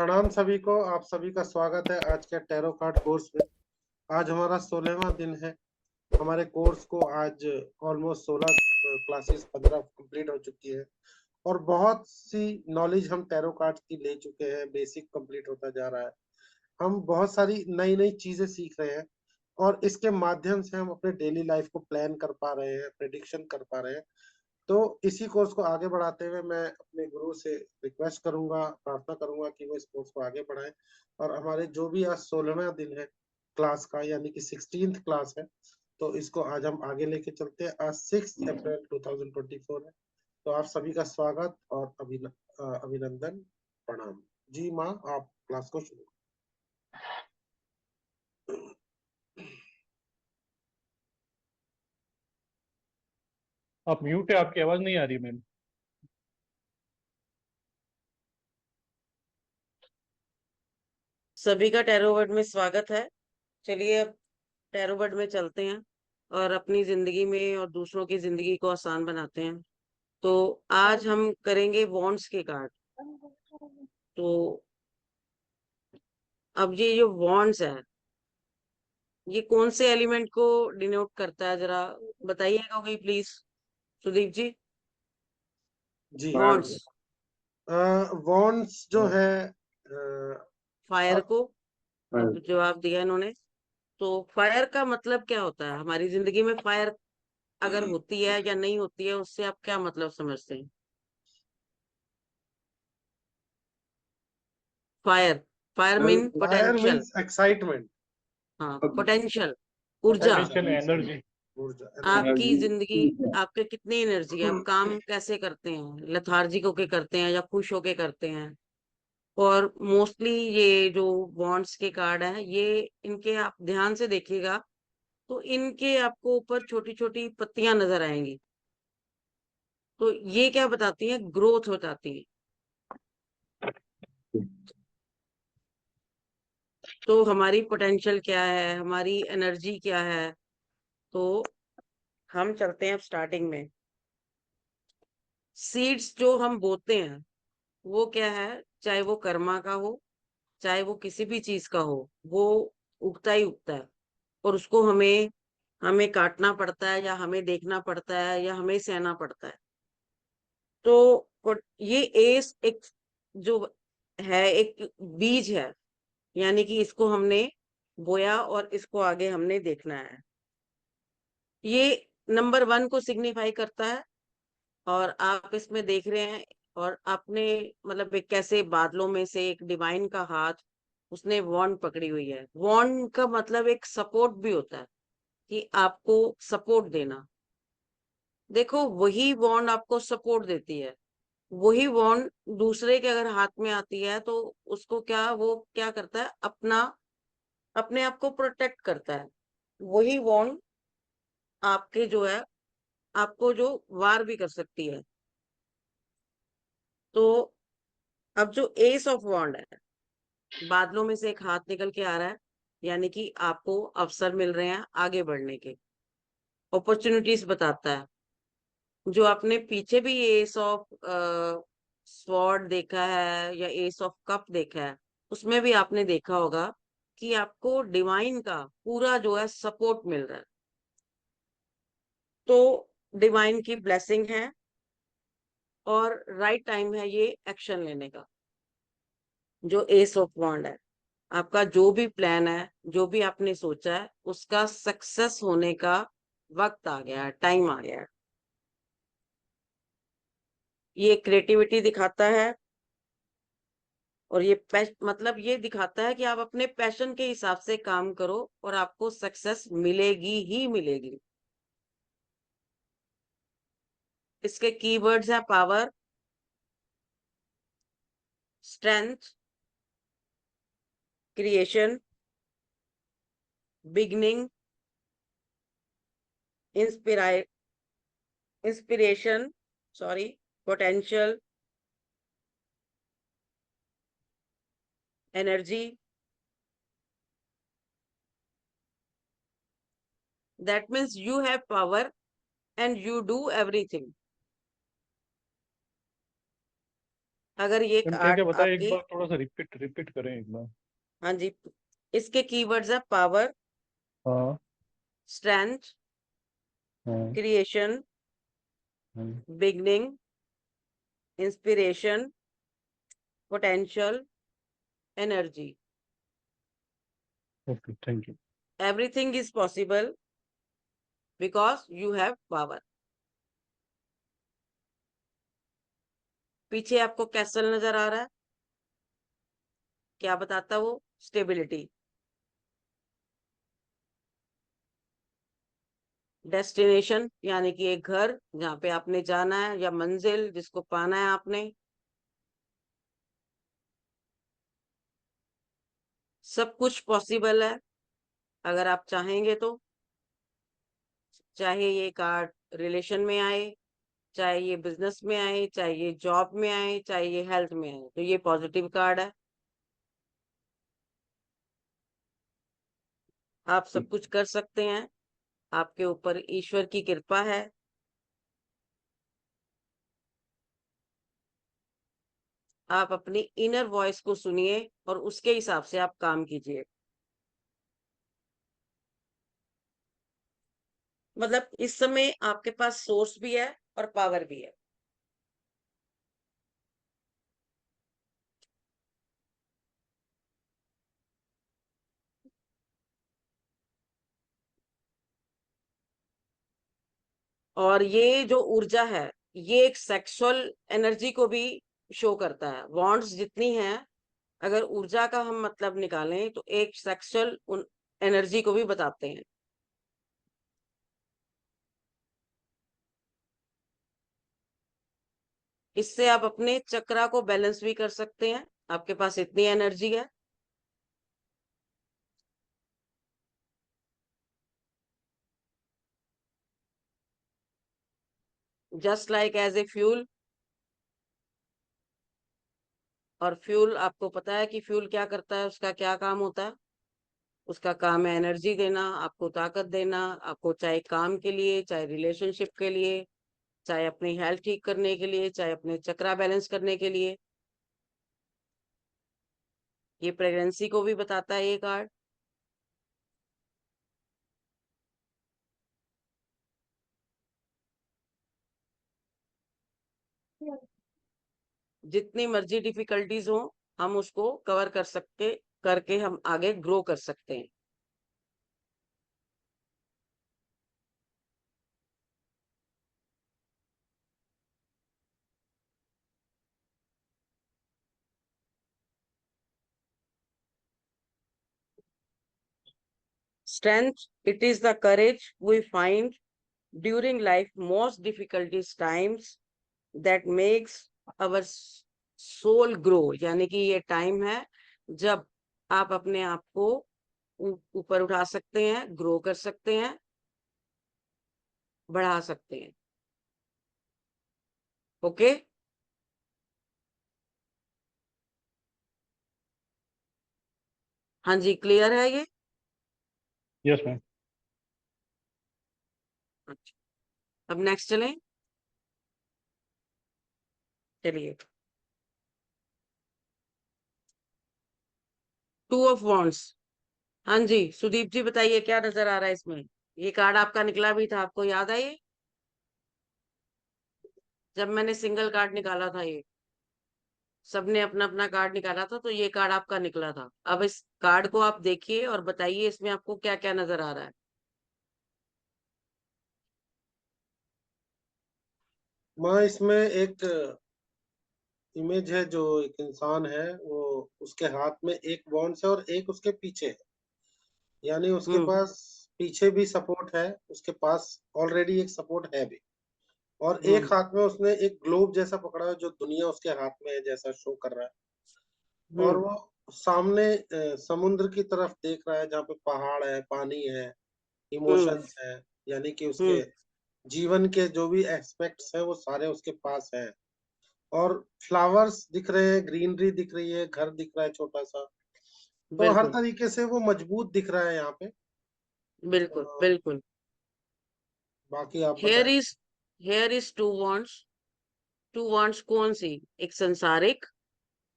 प्रणाम सभी को। आप सभी का स्वागत है आज के टैरो कार्ड कोर्स में। आज हमारा 16वां दिन है। हमारे कोर्स को आज ऑलमोस्ट 16 क्लासेस 15 कंप्लीट हो चुकी है और बहुत सी नॉलेज हम टैरो कार्ड की ले चुके हैं। बेसिक कंप्लीट होता जा रहा है। हम बहुत सारी नई नई चीजें सीख रहे हैं और इसके माध्यम से हम अपने डेली लाइफ को प्लान कर पा रहे हैं, प्रेडिक्शन कर पा रहे हैं। तो इसी कोर्स को आगे बढ़ाते हुए मैं अपने गुरु से रिक्वेस्ट करूंगा, प्रार्थना करूंगा कि वो इस कोर्स को आगे बढ़ाएं। और हमारे जो भी आज 16वां दिन है क्लास का, यानी कि 16th क्लास है, तो इसको आज हम आगे लेके चलते हैं। आज 6 अप्रैल 2024 है। तो आप सभी का स्वागत और अभिनंदन, प्रणाम। जी माँ, आप क्लास को शुरू। आप म्यूट है, आपकी आवाज नहीं आ रही मैम। सभी का टैरोवर्ड में स्वागत है। चलिए अब टैरोवर्ड में चलते हैं और अपनी जिंदगी में और दूसरों की जिंदगी को आसान बनाते हैं। तो आज हम करेंगे वॉन्ड्स के कार्ड। तो अब ये जो वॉन्ड्स है, ये कौन से एलिमेंट को डिनोट करता है, जरा बताइएगा कोई प्लीज, सुदीप जी। जी, वॉन्ड्स वॉन्ड्स जो है फायर अब को, अब जवाब दिया इन्होंने। तो फायर का मतलब क्या होता है हमारी जिंदगी में? फायर अगर होती है या नहीं होती है, उससे आप क्या मतलब समझते हैं? Fire, fire mean fire potential. Means excitement. हाँ, पोटेंशियल, ऊर्जा। Potential energy. ऊर्जा, आपकी एनर्जी। जिंदगी, आपके कितनी एनर्जी है, आप काम कैसे करते हैं, लेथार्जिक होके करते हैं या खुश होके करते हैं? और मोस्टली ये जो बॉन्ड्स के कार्ड हैं, ये इनके आप ध्यान से देखिएगा तो इनके आपको ऊपर छोटी छोटी पत्तियां नजर आएंगी। तो ये क्या बताती हैं? ग्रोथ हो जाती है। तो हमारी पोटेंशियल क्या है, हमारी एनर्जी क्या है? तो हम चलते हैं अब स्टार्टिंग में। सीड्स जो हम बोते हैं वो क्या है? चाहे वो कर्मा का हो, चाहे वो किसी भी चीज का हो, वो उगता ही उगता है। और उसको हमें हमें काटना पड़ता है, या हमें देखना पड़ता है, या हमें सहना पड़ता है। तो ये एस एक जो है, एक बीज है, यानी कि इसको हमने बोया और इसको आगे हमने देखना है। ये नंबर 1 को सिग्निफाई करता है। और आप इसमें देख रहे हैं, और आपने मतलब एक कैसे बादलों में से एक डिवाइन का हाथ, उसने वॉन्ड पकड़ी हुई है। वॉन्ड का मतलब एक सपोर्ट भी होता है, कि आपको सपोर्ट देना। देखो, वही वॉन्ड आपको सपोर्ट देती है। वही वॉन्ड दूसरे के अगर हाथ में आती है तो उसको क्या, वो क्या करता है, अपने आप को प्रोटेक्ट करता है। वही वॉन्ड आपके जो है, आपको जो वार भी कर सकती है। तो अब जो एस ऑफ वॉन्ड है, बादलों में से एक हाथ निकल के आ रहा है, यानी कि आपको अवसर मिल रहे हैं आगे बढ़ने के, अपॉर्चुनिटीज बताता है। जो आपने पीछे भी एस ऑफ स्वॉर्ड देखा है या एस ऑफ कप देखा है, उसमें भी आपने देखा होगा कि आपको डिवाइन का पूरा जो है सपोर्ट मिल रहा है। तो डिवाइन की ब्लेसिंग है और राइट टाइम है ये एक्शन लेने का। जो एस ऑफ वॉन्ड है, आपका जो भी प्लान है, जो भी आपने सोचा है, उसका सक्सेस होने का वक्त आ गया है, टाइम आ गया है। ये क्रिएटिविटी दिखाता है, और ये मतलब ये दिखाता है कि आप अपने पैशन के हिसाब से काम करो और आपको सक्सेस मिलेगी ही मिलेगी। इसके कीवर्ड्स हैं power, strength, creation, beginning, inspiration, sorry, potential, energy. That means you have power and you do everything. अगर ये मैम क्या कार्ड क्या बताया, एक आपकी, बार थोड़ा सा रिपीट करें एक बार। हाँ जी, इसके कीवर्ड्स है पावर, हाँ स्ट्रेंथ, हाँ क्रिएशन, हाँ। Beginning, inspiration, potential, energy. Okay, thank you. Everything is possible because you have power. पीछे आपको कैसल नजर आ रहा है, क्या बताता वो? स्टेबिलिटी। डेस्टिनेशन यानी कि एक घर जहाँ पे आपने जाना है, या मंजिल जिसको पाना है आपने। सब कुछ पॉसिबल है अगर आप चाहेंगे तो। चाहे ये कार्ड रिलेशन में आए, चाहे ये बिजनेस में आए, चाहे ये जॉब में आए, चाहे ये हेल्थ में आए, तो ये पॉजिटिव कार्ड है। आप सब कुछ कर सकते हैं, आपके ऊपर ईश्वर की कृपा है। आप अपनी इनर वॉइस को सुनिए और उसके हिसाब से आप काम कीजिए। मतलब इस समय आपके पास सोर्स भी है और पावर भी है। और ये जो ऊर्जा है, ये एक सेक्सुअल एनर्जी को भी शो करता है। वॉन्ट्स जितनी हैं, अगर ऊर्जा का हम मतलब निकालें तो एक सेक्सुअल एनर्जी को भी बताते हैं। इससे आप अपने चक्रा को बैलेंस भी कर सकते हैं। आपके पास इतनी एनर्जी है। Just like as a fuel. और फ्यूल, आपको पता है कि फ्यूल क्या करता है, उसका क्या काम होता है? उसका काम है एनर्जी देना, आपको ताकत देना। आपको चाहे काम के लिए, चाहे रिलेशनशिप के लिए, चाहे अपनी हेल्थ ठीक करने के लिए, चाहे अपने चक्रा बैलेंस करने के लिए। ये प्रेगनेंसी को भी बताता है ये कार्ड। जितनी मर्जी डिफिकल्टीज हो, हम उसको कवर कर सकते, करके हम आगे ग्रो कर सकते हैं। Strength, it is the courage we find during life most difficulties times that makes our soul grow। यानी कि ये टाइम है जब आप अपने आप को ऊपर उठा सकते हैं, ग्रो कर सकते हैं, बढ़ा सकते हैं। ओके। हाँ जी, क्लियर है ये? Yes ma'am. अच्छा, अब नेक्स्ट चलें। चलिए, टू ऑफ वॉन्ड्स। हाँ जी, सुदीप जी बताइए क्या नजर आ रहा है इसमें? ये कार्ड आपका निकला भी था, आपको याद है ये? जब मैंने सिंगल कार्ड निकाला था, ये सबने अपना अपना कार्ड निकाला था, तो ये कार्ड आपका निकला था। अब इस कार्ड को आप देखिए और बताइए इसमें आपको क्या क्या नजर आ रहा है। माँ, इसमें एक इमेज है, जो एक इंसान है, वो उसके हाथ में एक वॉन्ड है और एक उसके पीछे है। यानी उसके हम्म। पास पीछे भी सपोर्ट है, उसके पास ऑलरेडी एक सपोर्ट है भी। और एक हम्म। हाथ में उसने एक ग्लोब जैसा पकड़ा है, जो दुनिया उसके हाथ में है जैसा शो कर रहा है। और हम्म। वो सामने समुद्र की तरफ देख रहा है, जहाँ पे पहाड़ है, पानी है, हम्म। इमोशंस है। यानी कि उसके हम्म। जीवन के जो भी एस्पेक्ट्स हैं वो सारे उसके पास हैं। और फ्लावर्स दिख रहे हैं, ग्रीनरी दिख रही है, घर दिख रहा है छोटा सा। तो हर बिल्कुल। तरीके से वो मजबूत दिख रहा है यहाँ पे। बिल्कुल। अ, बिल्कुल। बाकी आप हेयर बताएं। Is here is two wants. Two wants कौन सी, एक संसारिक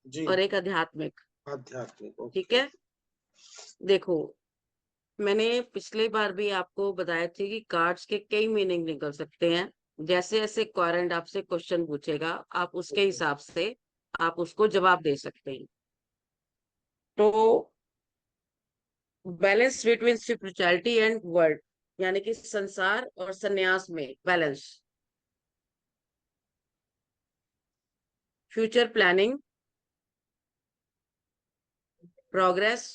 जी और एक आध्यात्मिक, आध्यात्मिक। ठीक ओके। है। देखो, मैंने पिछली बार भी आपको बताया थी कि कार्ड्स के कई मीनिंग निकल सकते हैं। जैसे जैसे क्वेरेंट आपसे क्वेश्चन पूछेगा, आप उसके ओके। हिसाब से आप उसको जवाब दे सकते हैं। तो balance between spirituality and world, यानी कि संसार और सन्यास में balance. Future planning, progress,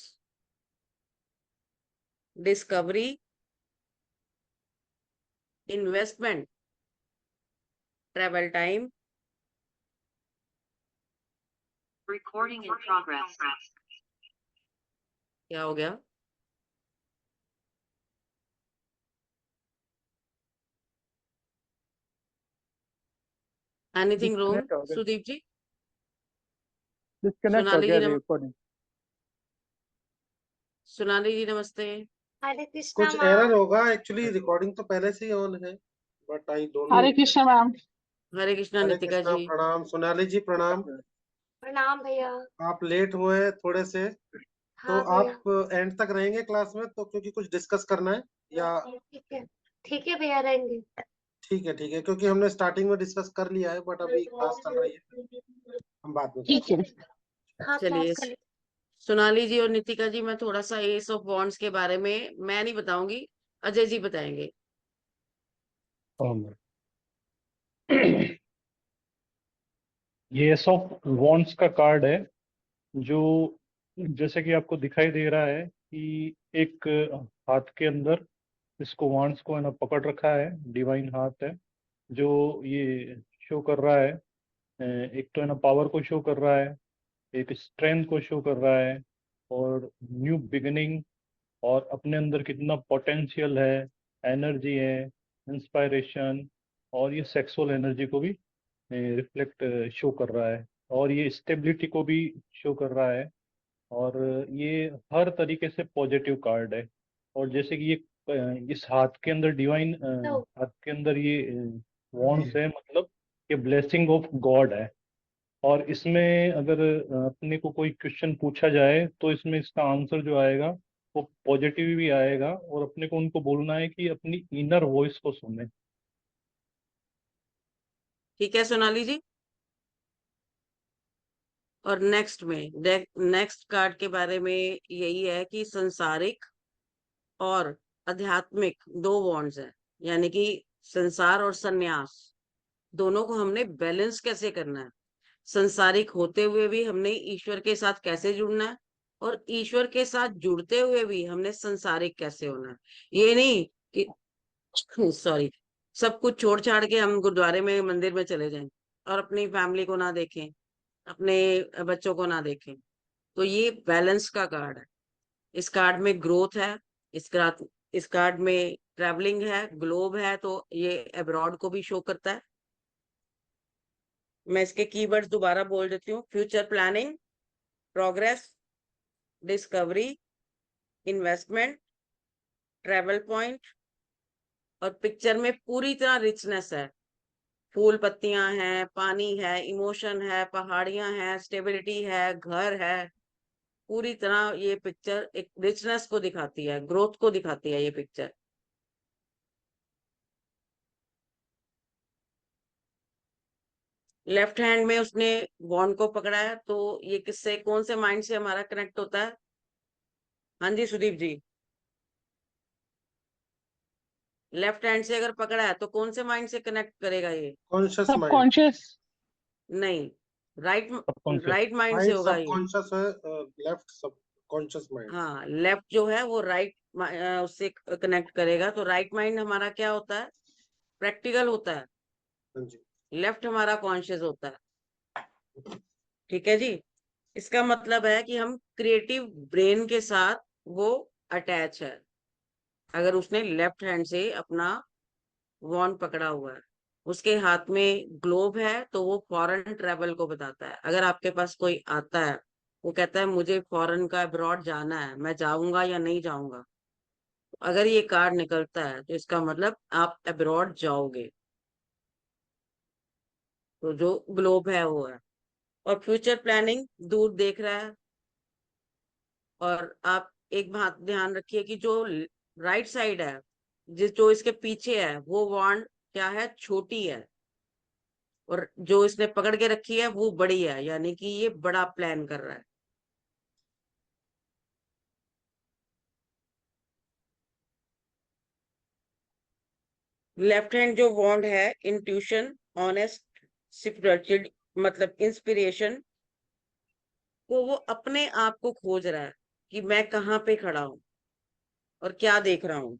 discovery, investment, travel time. Recording in progress. क्या हो गया? एनीथिंग रॉन्ग डिस्कनेक्ट हो गया, सुदीप जी? डिस्कनेक्ट हो सोनाली गया जी रिकॉर्डिंग। सोनाली जी नमस्ते। हरे कृष्णा कुछ मैम। एरर होगा, एक्चुअली रिकॉर्डिंग तो पहले से ही ऑन है, but I don't know. Hare Krishna ma'am. Hare Krishna Hare Nitika Krishna, ji. प्रणाम सोनाली जी, प्रणाम। प्रणाम भैया। आप लेट हुए हैं थोड़े से, तो हाँ भैया। आप एंड तक रहेंगे क्लास में, तो क्योंकि कुछ डिस्कस करना है, या? ठीक है भैया, रहेंगे। ठीक है, ठीक है, क्योंकि हमने स्टार्टिंग में डिस्कस कर लिया है, बट अभी क्लास चल रही है, हम बाद में ठीक है। हाँ, चलिए, क्लास कर ली। सोनाली जी और नितिका जी, मैं थोड़ा सा एस ऑफ वॉन्ड्स के बारे में मैं नहीं बताऊंगी, अजय जी बताएंगे। ये एस ऑफ वॉन्ड्स का कार्ड है, जो जैसे कि आपको दिखाई दे रहा है कि एक हाथ के अंदर इसको वॉन्ड्स को है ना पकड़ रखा है, डिवाइन हाथ है जो ये शो कर रहा है। एक तो है ना पावर को शो कर रहा है, एक स्ट्रेंथ को शो कर रहा है, और न्यू बिगिनिंग, और अपने अंदर कितना पोटेंशियल है, एनर्जी है, इंस्पायरेशन, और ये सेक्सुअल एनर्जी को भी रिफ्लेक्ट शो कर रहा है, और ये स्टेबिलिटी को भी शो कर रहा है। और ये हर तरीके से पॉजिटिव कार्ड है। और जैसे कि ये इस हाथ के अंदर डिवाइन तो हाथ के अंदर ये वॉन्ड्स है, मतलब ये ब्लेसिंग ऑफ गॉड है। और इसमें अगर अपने को कोई क्वेश्चन पूछा जाए तो इसमें इसका आंसर जो आएगा वो पॉजिटिव भी आएगा, और अपने को उनको बोलना है कि अपनी इनर वॉइस को सुने। ठीक है सोनाली जी। और नेक्स्ट में नेक्स्ट कार्ड के बारे में यही है कि संसारिक और आध्यात्मिक दो वॉन्ड्स हैं, यानी कि संसार और सन्यास, दोनों को हमने बैलेंस कैसे करना है। संसारिक होते हुए भी हमने ईश्वर के साथ कैसे जुड़ना है, और ईश्वर के साथ जुड़ते हुए भी हमने संसारिक कैसे होना है। ये नहीं कि सॉरी, सब कुछ छोड़ छाड़ के हम गुरुद्वारे में मंदिर में चले जाएं और अपनी फैमिली को ना देखें, अपने बच्चों को ना देखें। तो ये बैलेंस का कार्ड है। इस कार्ड में ग्रोथ है, इस कार्ड में ट्रैवलिंग है, ग्लोब है, तो ये अब्रॉड को भी शो करता है। मैं इसके कीवर्ड्स दोबारा बोल देती हूँ: future planning, progress, discovery, investment, travel point. और पिक्चर में पूरी तरह रिचनेस है, फूल पत्तियां हैं, पानी है, इमोशन है, पहाड़ियां हैं, स्टेबिलिटी है, घर है। पूरी तरह ये पिक्चर एक रिचनेस को दिखाती है, ग्रोथ को दिखाती है ये पिक्चर। लेफ्ट हैंड में उसने वॉन्ड को पकड़ा है, तो ये किससे, कौन से माइंड से हमारा कनेक्ट होता है? हाँ जी सुदीप जी। लेफ्ट हैंड से अगर पकड़ा है तो कौन से माइंड से कनेक्ट करेगा ये? Conscious mind. सबकॉन्शियस। नहीं, राइट, सबकॉन्शियस। राइट माइंड से राइट होगा ये। सबकॉन्शियस है, लेफ्ट सबकॉन्शियस माइंड। हाँ, लेफ्ट जो है वो राइट उससे कनेक्ट करेगा। तो राइट माइंड हमारा क्या होता है? प्रैक्टिकल होता है। हाँ जी। लेफ्ट हमारा कॉन्शियस होता है। ठीक है जी। इसका मतलब है कि हम क्रिएटिव ब्रेन के साथ वो अटैच है, अगर उसने लेफ्ट हैंड से अपना वॉन्ड पकड़ा हुआ है। उसके हाथ में ग्लोब है, तो वो फॉरेन ट्रेवल को बताता है। अगर आपके पास कोई आता है, वो कहता है मुझे फॉरेन का अब्रॉड जाना है, मैं जाऊंगा या नहीं जाऊंगा, अगर ये कार्ड निकलता है तो इसका मतलब आप अब्रॉड जाओगे। तो जो ग्लोब है वो है, और फ्यूचर प्लानिंग दूर देख रहा है। और आप एक बात ध्यान रखिए कि जो राइट साइड है, जो इसके पीछे है, वो वॉन्ड क्या है, छोटी है, और जो इसने पकड़ के रखी है वो बड़ी है, यानी कि ये बड़ा प्लान कर रहा है। लेफ्ट हैंड जो वॉन्ड है, इंट्यूशन, ऑनेस्ट, स्पिरिचुअल, मतलब इंस्पिरेशन, तो वो अपने आप को खोज रहा है कि मैं कहाँ पे खड़ा हूं और क्या देख रहा हूं।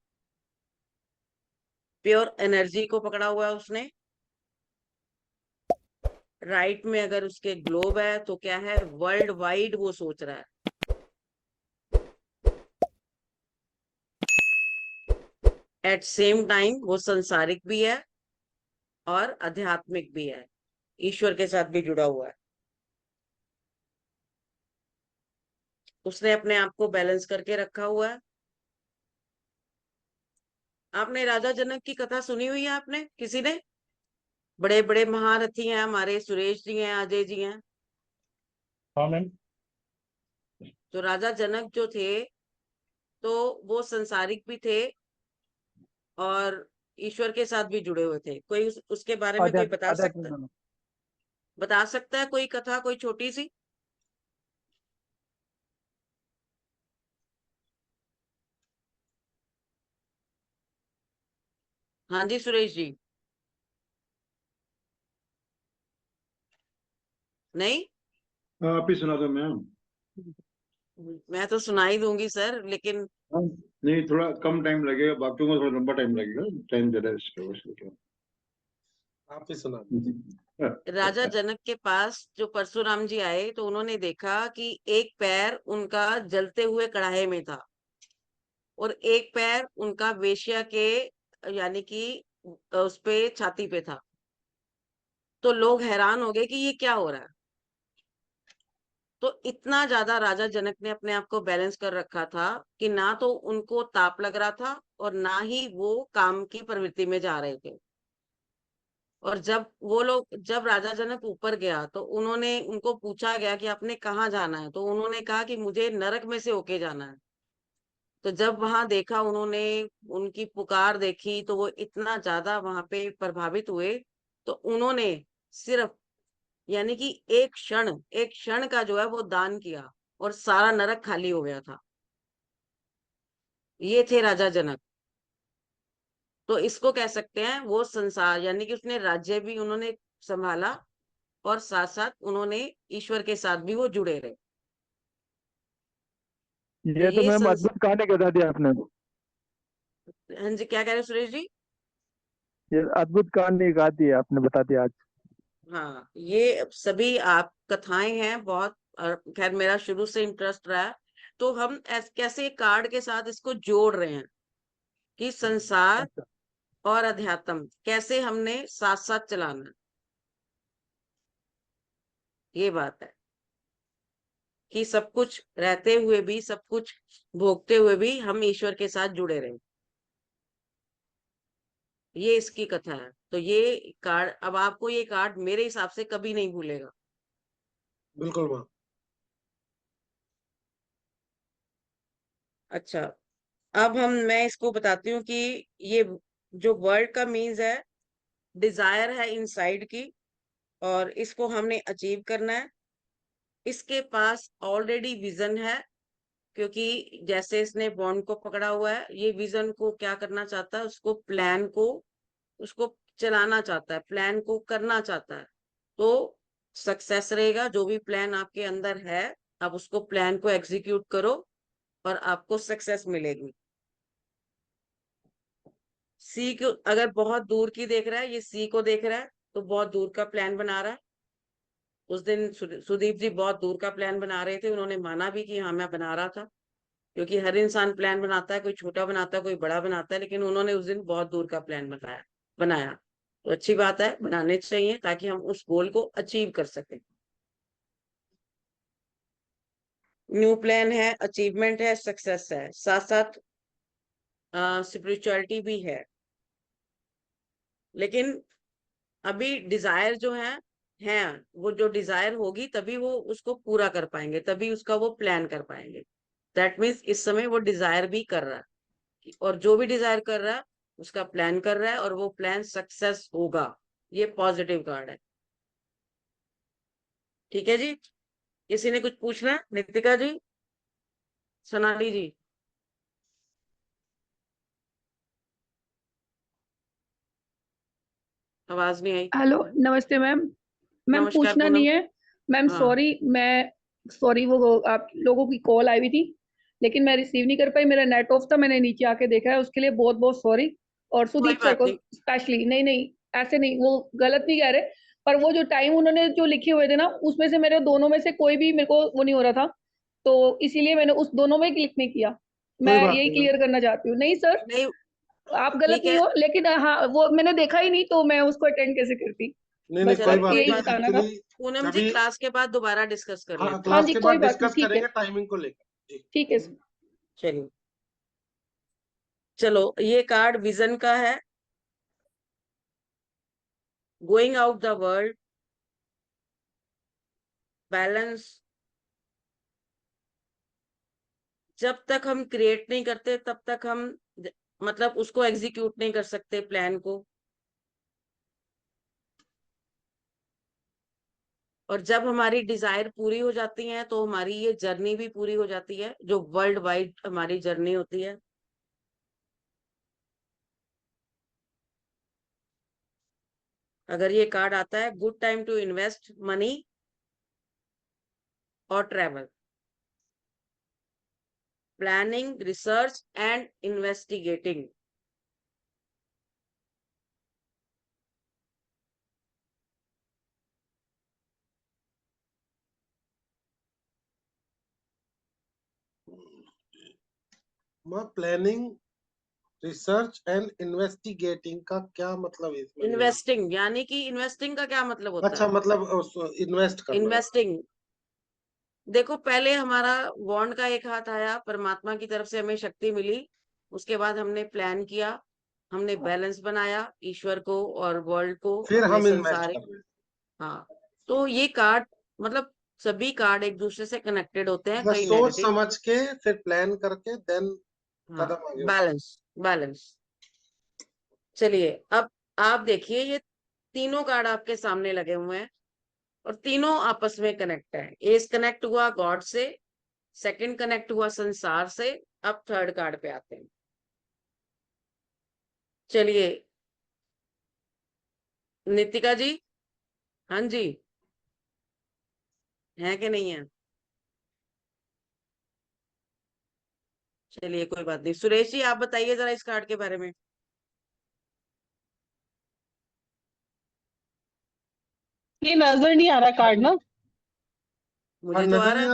प्योर एनर्जी को पकड़ा हुआ है उसने। राइट में अगर उसके ग्लोब है तो क्या है, वर्ल्ड वाइड वो सोच रहा है। एट सेम टाइम वो संसारिक भी है और आध्यात्मिक भी है, ईश्वर के साथ भी जुड़ा हुआ है। उसने अपने आप को बैलेंस करके रखा हुआ है। आपने राजा जनक की कथा सुनी हुई है आपने किसी ने? बड़े बड़े महारथी हैं हमारे, सुरेश जी हैं, अजय जी हैं। हाँ मैम। तो राजा जनक जो थे, तो वो संसारिक भी थे और ईश्वर के साथ भी जुड़े हुए थे। कोई उसके बारे में कोई आध्यात्मिक दोनों। बता सकता है कोई कथा, कोई छोटी सी? हाँ जी सुरेश जी। नहीं, आप ही सुना दो मैम। मैं तो सुना ही दूंगी सर, लेकिन हाँ, नहीं थोड़ा कम टाइम लगेगा, बाकियों को थोड़ा लंबा टाइम लगेगा, टाइम ज्यादा है इसका बस लेके। आप ही सुना। राजा जनक के पास जो परशुराम जी आए तो उन्होंने देखा कि एक पैर उनका जलते हुए कढ़ाई में था और एक पैर उनका वेश्या के, यानी कि उस पे छाती पे था। तो लोग हैरान हो गए कि ये क्या हो रहा है। तो इतना ज्यादा राजा जनक ने अपने आप को बैलेंस कर रखा था कि ना तो उनको ताप लग रहा था और ना ही वो काम की प्रवृत्ति में जा रहे थे। और जब राजा जनक ऊपर गया तो उन्होंने उनको पूछा गया कि आपने कहाँ जाना है, तो उन्होंने कहा कि मुझे नरक में से होके जाना है। तो जब वहां देखा उन्होंने, उनकी पुकार देखी, तो वो इतना ज्यादा वहां पे प्रभावित हुए, तो उन्होंने सिर्फ, यानी कि एक क्षण का जो है वो दान किया और सारा नरक खाली हो गया था। ये थे राजा जनक। तो इसको कह सकते हैं वो संसार, यानी कि उसने राज्य भी उन्होंने संभाला और साथ साथ उन्होंने ईश्वर के साथ भी वो जुड़े रहे। तो ये तो ये मैम अद्भुत कहानी बता दी आपने। हाँ जी, क्या कह रहे हो सुरेश जी? ये अद्भुत कहानी गा दी आपने, बता दिया आज। हाँ, ये सभी आप कथाएं हैं बहुत। और खैर मेरा शुरू से इंटरेस्ट रहा है, तो हम कैसे कार्ड के साथ इसको जोड़ रहे हैं कि संसार अच्छा। और अध्यात्म कैसे हमने साथ साथ चलाना है। ये बात है कि सब कुछ रहते हुए भी, सब कुछ भोगते हुए भी हम ईश्वर के साथ जुड़े रहे। ये इसकी कथा है। तो ये कार्ड, अब आपको ये कार्ड मेरे हिसाब से कभी नहीं भूलेगा। बिल्कुल माँ। अच्छा, अब मैं इसको बताती हूँ कि ये जो वर्ड का मीन्स है, डिजायर है इनसाइड की, और इसको हमने अचीव करना है। इसके पास ऑलरेडी विजन है, क्योंकि जैसे इसने बॉन्ड को पकड़ा हुआ है, ये विजन को क्या करना चाहता है, उसको प्लान को, उसको चलाना चाहता है, प्लान को करना चाहता है। तो सक्सेस रहेगा। जो भी प्लान आपके अंदर है, आप उसको प्लान को एग्जीक्यूट करो और आपको सक्सेस मिलेगी। सी को अगर बहुत दूर की देख रहा है, ये सी को देख रहा है, तो बहुत दूर का प्लान बना रहा है। उस दिन सुदीप जी बहुत दूर का प्लान बना रहे थे, उन्होंने माना भी कि हाँ मैं बना रहा था, क्योंकि हर इंसान प्लान बनाता है, कोई छोटा बनाता है, कोई बड़ा बनाता है, लेकिन उन्होंने उस दिन बहुत दूर का प्लान बनाया। तो अच्छी बात है, बनाने चाहिए ताकि हम उस गोल को अचीव कर सकें। न्यू प्लान है, अचीवमेंट है, सक्सेस है, साथ साथ स्पिरिचुअलिटी भी है। लेकिन अभी डिजायर जो है हैं, वो जो डिजायर होगी तभी वो उसको पूरा कर पाएंगे, तभी उसका वो प्लान कर पाएंगे। दैट मीन्स इस समय वो डिजायर भी कर रहा है, और जो भी डिजायर कर रहा है उसका प्लान कर रहा है, और वो प्लान सक्सेस होगा। ये पॉजिटिव कार्ड है। ठीक है जी। किसी ने कुछ पूछना है? नितिका जी, सोनाली जी? आवाज नहीं आई। हेलो, नमस्ते मैम। मैम नमस्कार पूछना नहीं पूनम। है। मैम हाँ। सॉरी, मैं सॉरी, वो आप लोगों की कॉल आई हुई थी, लेकिन मैं रिसीव नहीं कर पाई। मेरा नेट ऑफ था, मैंने नीचे आके देखा है, उसके लिए बहुत बहुत सॉरी। और कोई सुदीप सर बात को नहीं। स्पेशली, नहीं नहीं, ऐसे नहीं, वो गलत नहीं कह रहे, पर वो जो टाइम उन्होंने जो लिखे हुए थे ना, उसमें से मेरे दोनों में से कोई भी मेरे को वो नहीं हो रहा था, तो इसीलिए मैंने उस दोनों में क्लिक नहीं किया। कोई मैं बात यही नहीं मैम। क्लियर करना चाहती हूँ। नहीं सर, नहीं, आप गलत ठीक नहीं है। हो, लेकिन हाँ, वो मैंने देखा ही नहीं, तो मैं उसको अटेंड कैसे करती। नहीं नहीं, बस कोई चलो बस बात कोई यही नहीं, बात नहीं। बताना था। एक्चुअली पूनम जी अभी क्लास के बाद दोबारा डिस्कस कर हाँ, लेते हैं। हाँ क्लास जी, के कोई बाद बात नहीं, डिस्कस ठीक है। करेंगे टाइमिंग को लेकर जी। ठीक है सर। चलिए, चलो ये कार्ड विजन का है। Going out the world, balance. जब तक हम क्रिएट नहीं करते तब तक हम मतलब उसको एग्जीक्यूट नहीं कर सकते प्लान को। और जब हमारी डिजायर पूरी हो जाती है तो हमारी ये जर्नी भी पूरी हो जाती है, जो वर्ल्ड वाइड हमारी जर्नी होती है। अगर ये कार्ड आता है, good time to invest money और travel, planning, research and investigating. Planning, research and investigating का क्या मतलब है इसमें? इन्वेस्टिंग यानी कि इन्वेस्टिंग का क्या मतलब होता अच्छा, है? मतलब इन्वेस्ट करना। इन्वेस्टिंग, देखो पहले हमारा वॉन्ड का एक हाथ आया, परमात्मा की तरफ से हमें शक्ति मिली, उसके बाद हमने प्लान किया, हमने बैलेंस बनाया ईश्वर को और वर्ल्ड को, फिर अपने हम इन्वेस्ट संसारिक। कर रहे हैं। हाँ, तो ये कार्ड मतलब सभी कार्ड एक दूसरे से कनेक्टेड होते हैं, बस कई सोच नेगेटिव। समझ के फिर प्लान करके देन हाँ, कदम आगे उठाओ। Balance, balance. चलिए अब आप देखिए, ये तीनों कार्ड आपके सामने लगे हुए हैं और तीनों आपस में कनेक्ट है। एस कनेक्ट हुआ गॉड से, सेकंड कनेक्ट हुआ संसार से, अब थर्ड कार्ड पे आते हैं। चलिए नितिका जी, हाँ जी, है कि नहीं है? चलिए कोई बात नहीं। सुरेश जी आप बताइए जरा इस कार्ड के बारे में। ये नजर नहीं आ रहा कार्ड ना। हाँ, मुझे तो आ नजर रहा नहीं है,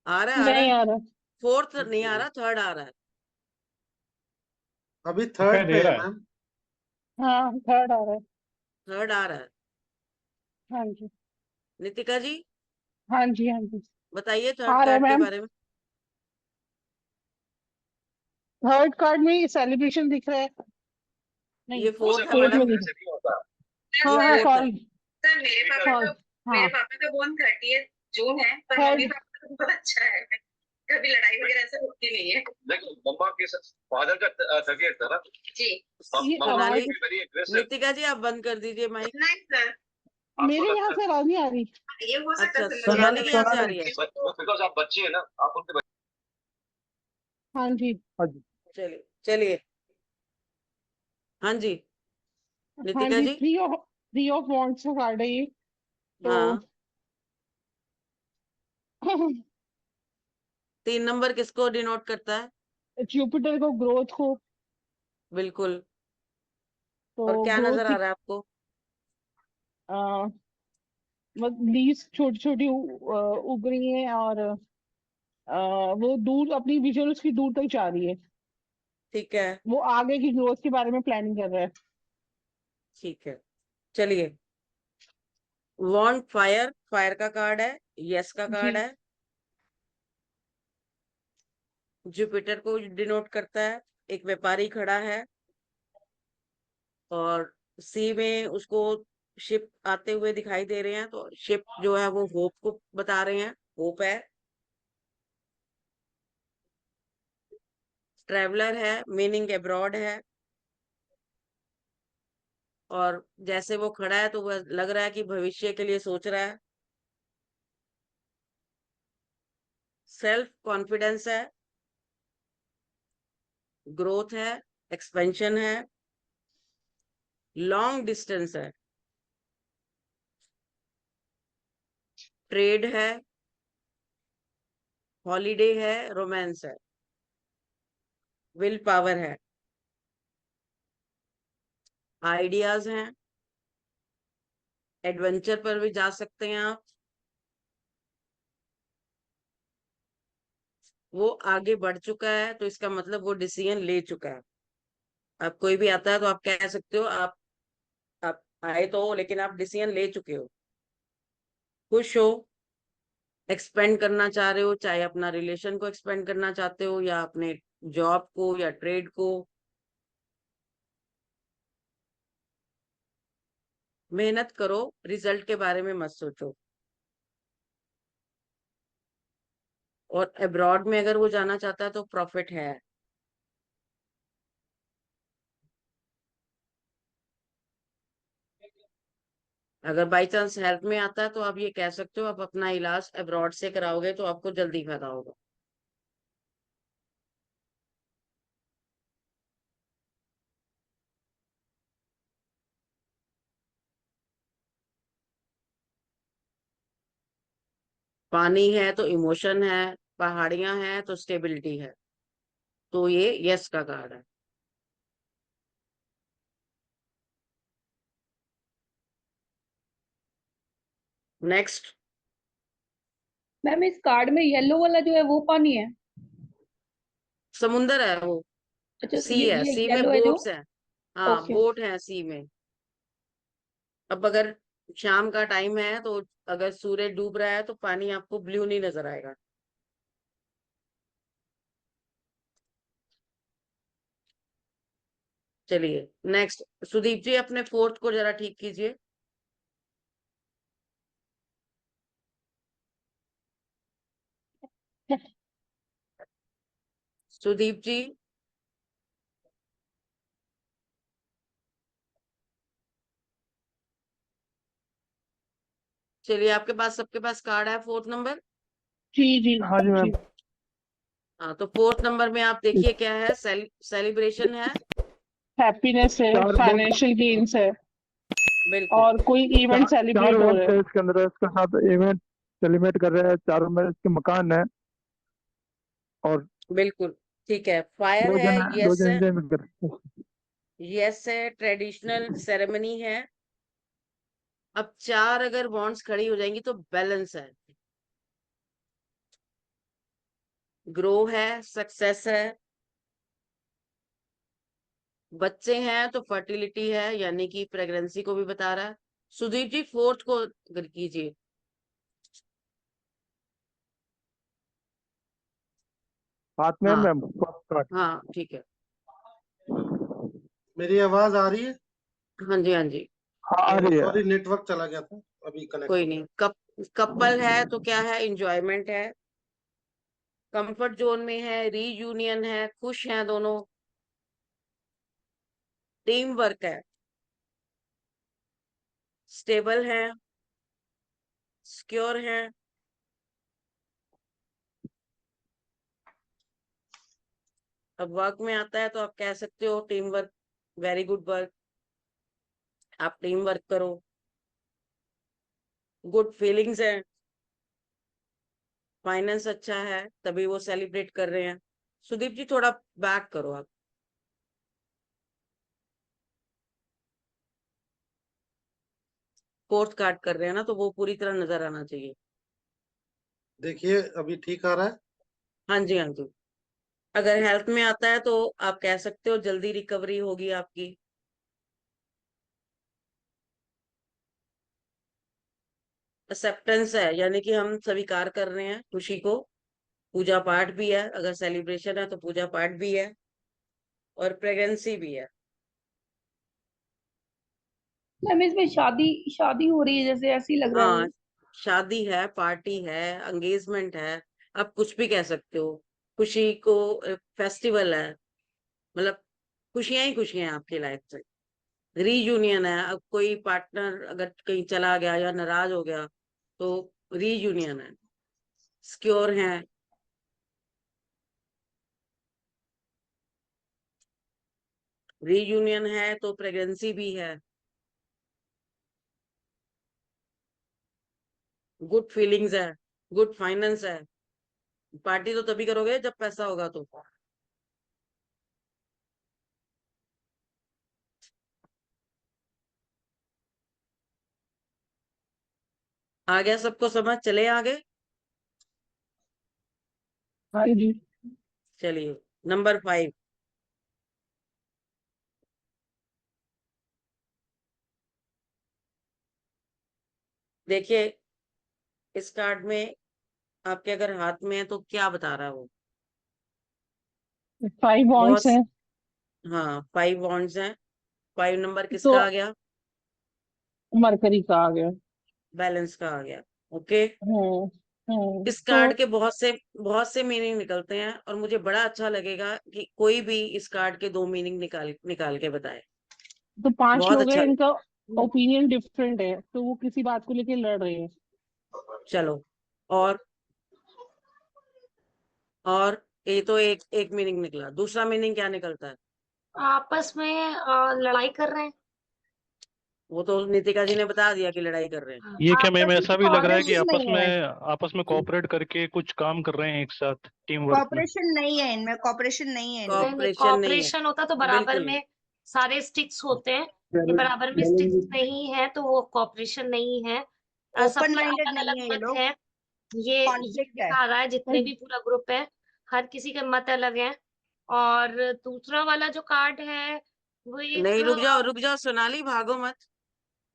आ रहा। आ रहा है, आ रहा नहीं है। आ रहा। फोर्थ नहीं आ रहा, थर्ड आ रहा है। अभी दिखाई थर्ड पे दे है रहा है। मैम। हाँ, थर्ड आ रहा है। थर्ड आ रहा है। हाँ जी। नितिका जी हाँ जी। हाँ जी। बताइए थर्ड आ रहा है कार्ड के मैम। बारे में। थर्ड कार्ड में सेलिब्रेशन दिख रहा है। नहीं, ये फोर्थ है फोर्थ मैडम, में दिख रहा है। ये हाँ हाँ, फोर्थ है। सॉरी। Sir sorry. हाँ, मेरे पापा का बोर्न 30 जून है, पर मम्मी थर्ड। पापा का बहुत अच्छा है। कभी लड़ाई वगैरह ऐसा होती नहीं है। देखो मम्मा के फादर का 30 था ना जी। ये मम्मा सोनाली, आवाज वेरी एग्रेसिव। नितिका जी आप बंद कर दीजिए माइक। नहीं सर, मेरे यहाँ से आवाज नहीं आ रही। ये हो सकता अच्छा, है सर, सोनाली के यहाँ से आ रही है। बिकॉज आप बच्चे हैं ना, आप उनके हाँ जी। चलिए चलिए, हाँ जी हाँ नितिका जी, जी। थ्री ऑफ वॉन्ड्स का कार्ड है ये। तो हाँ, 3 नंबर किसको डिनोट करता है? जुपिटर को, ग्रोथ को। बिल्कुल। तो और क्या ग्रोथ नजर आ की रहा है आपको? लीव्स छोटी छोटी उग रही हैं, और वो दूर अपनी विजन उसकी दूर तक जा रही है। ठीक है, वो आगे की ग्रोथ के बारे में प्लानिंग कर रहा है। ठीक है। चलिए, वॉन्ट फायर, फायर का कार्ड है, यस का जी। कार्ड है, जुपिटर को डिनोट करता है। एक व्यापारी खड़ा है और सी में उसको शिप आते हुए दिखाई दे रहे हैं, तो शिप जो है वो होप को बता रहे हैं, होप है। ट्रेवलर है, मीनिंग अब्रॉड है। और जैसे वो खड़ा है तो वह लग रहा है कि भविष्य के लिए सोच रहा है। सेल्फ कॉन्फिडेंस है, ग्रोथ है, एक्सपेंशन है, लॉन्ग डिस्टेंस है, ट्रेड है, हॉलीडे है, रोमांस है, विल पावर है, आइडियाज हैं, एडवेंचर पर भी जा सकते हैं आप। वो आगे बढ़ चुका है तो इसका मतलब वो डिसीजन ले चुका है। अब कोई भी आता है तो आप कह सकते हो आप आए तो हो, लेकिन आप डिसीजन ले चुके हो। खुश हो, एक्सपेंड करना चाह रहे हो, चाहे अपना रिलेशन को एक्सपेंड करना चाहते हो या अपने जॉब को या ट्रेड को। मेहनत करो, रिजल्ट के बारे में मत सोचो। और अब्रॉड में अगर वो जाना चाहता है तो प्रॉफिट है। अगर बाई चांस हेल्थ में आता है तो आप ये कह सकते हो आप अपना इलाज अब्रॉड से कराओगे तो आपको जल्दी फायदा होगा। पानी है तो इमोशन है, पहाड़ियां हैं तो स्टेबिलिटी है। तो ये यस का कार्ड है। नेक्स्ट। मैम इस कार्ड में येलो वाला जो है वो पानी है? समुंदर है वो, अच्छा, सी है, ये सी में येलो है जो। बोट्स है। हाँ, ओके। बोट है सी में। अब अगर शाम का टाइम है तो अगर सूरज डूब रहा है तो पानी आपको ब्लू नहीं नजर आएगा। चलिए नेक्स्ट। सुदीप जी अपने फोर्थ को जरा ठीक कीजिए। सुदीप जी, चलिए आपके पास सबके पास कार्ड है फोर्थ नंबर। जी जी हाँ जी मैम। हाँ, तो फोर्थ नंबर में आप देखिए क्या है, सेलिब्रेशन है। हैप्पीनेस है, चार फाइनेंशियल गेन्स है, बिल्कुल और कोई इवेंट चार सेलिब्रेट हो वॉन्ट्स रहा है है। इसके अंदर, इसके साथ इवेंट सेलिब्रेट कर रहे हैं, चारों में इसके मकान है और बिल्कुल ठीक है। फायर दो है, जन दो यस जन है, एंजॉय कर रहे हैं। यस है, ट्रेडिशनल सेरेमनी है। अब चार अगर बॉन्ड्स खड़ी हो जाएंगी तो बैलेंस है, ग्रो है, सक्सेस है, बच्चे हैं तो फर्टिलिटी है, यानी कि प्रेगनेंसी को भी बता रहा है। सुदीप जी फोर्थ को अगर कीजिए। हाथ में हाँ मैम फर्स्ट कार्ड। हाँ ठीक है। मेरी आवाज आ रही है? हाँ जी हाँ जी। हाँ आ रही है। सॉरी, नेटवर्क चला गया था, अभी कनेक्ट कोई हो नहीं। गया। कपल है तो क्या है, इंजॉयमेंट है, कंफर्ट जोन में है, रीयूनियन है, खुश हैं दोनों, टीम वर्क है, स्टेबल है, सिक्योर है। अब वर्क में आता है तो आप कह सकते हो team work, very good work, आप टीम वर्क करो, गुड फीलिंग्स है, फाइनेंस अच्छा है, तभी वो सेलिब्रेट कर रहे हैं। सुदीप जी थोड़ा बैक करो आप। फोर्थ कार्ड कर रहे हैं ना तो वो पूरी तरह नजर आना चाहिए। देखिए अभी ठीक आ रहा है। हाँ जी हाँ जी। अगर हेल्थ में आता है तो आप कह सकते हो जल्दी रिकवरी होगी आपकी। एक्सेप्टेंस है, यानी कि हम स्वीकार कर रहे हैं खुशी को। पूजा पाठ भी है, अगर सेलिब्रेशन है तो पूजा पाठ भी है, और प्रेगनेंसी भी है। मैम इसमें शादी शादी हो रही है जैसे ऐसे ही लग रहा है हाँ, वो। शादी है, पार्टी है, एंगेजमेंट है, आप कुछ भी कह सकते हो। खुशी को फेस्टिवल है, मतलब खुशियां ही खुशियां हैं आपकी लाइफ से। रीयूनियन है, अब कोई पार्टनर अगर कहीं चला गया या नाराज हो गया तो रीयूनियन है। सिक्योर है, रीयूनियन है तो प्रेगनेंसी भी है, गुड फीलिंग्स है, गुड फाइनेंस है। पार्टी तो तभी करोगे जब पैसा होगा तो। आ गया सबको समझ? चले आगे। हाँ जी। चलिए, नंबर 5। देखिए, इस कार्ड में आपके अगर हाथ में है तो क्या बता रहा है वो? 5 बहुत, वॉन्ड्स हैं। हाँ 5 वॉन्ड्स हैं। 5 नंबर तो किसका आ गया? मरकरी का आ गया। बैलेंस का आ गया। ओके। इस तो कार्ड के बहुत से मीनिंग निकलते हैं और मुझे बड़ा अच्छा लगेगा कि कोई भी इस कार्ड के 2 मीनिंग निकाल निकाल के बताए। 5 बहुत लोग हैं, अच्छा। इनका ओपिनियन डिफरेंट है, तो वो किसी बात को लेके लड़ रहे हैं। चलो, और और ये तो एक एक मीनिंग निकला। दूसरा मीनिंग क्या निकलता है? आपस में लड़ाई कर रहे हैं। वो तो नितिका जी ने बता दिया कि लड़ाई कर रहे हैं। ये क्या मैम आपस में ऐसा भी लग रहा है कि कोऑर्डिनेशन नहीं है। आपस में कोऑपरेट करके कुछ काम कर रहे हैं एक साथ टीम वर्क में? कॉपरेशन नहीं है इनमें, कॉपरेशन नहीं है इनमें। नहीं, कॉपरेशन नहीं है, कॉपरेशन होता तो बराबर बिल्कुल नहीं। में सारे स्टिक्स होते हैं। ये बराबर में स्टिक्स नहीं है तो वो कॉपरेशन नहीं है। ओपन सबकी माइंडेड अलग नहीं अलग है ये मत लोग, है। ये कॉन्फ्लिक्ट है। दिखा रहा है जितने भी पूरा ग्रुप है, हर किसी के मत अलग हैं। और दूसरा वाला जो कार्ड है वो एक नहीं, रुक जाओ सोनाली, भागो मत,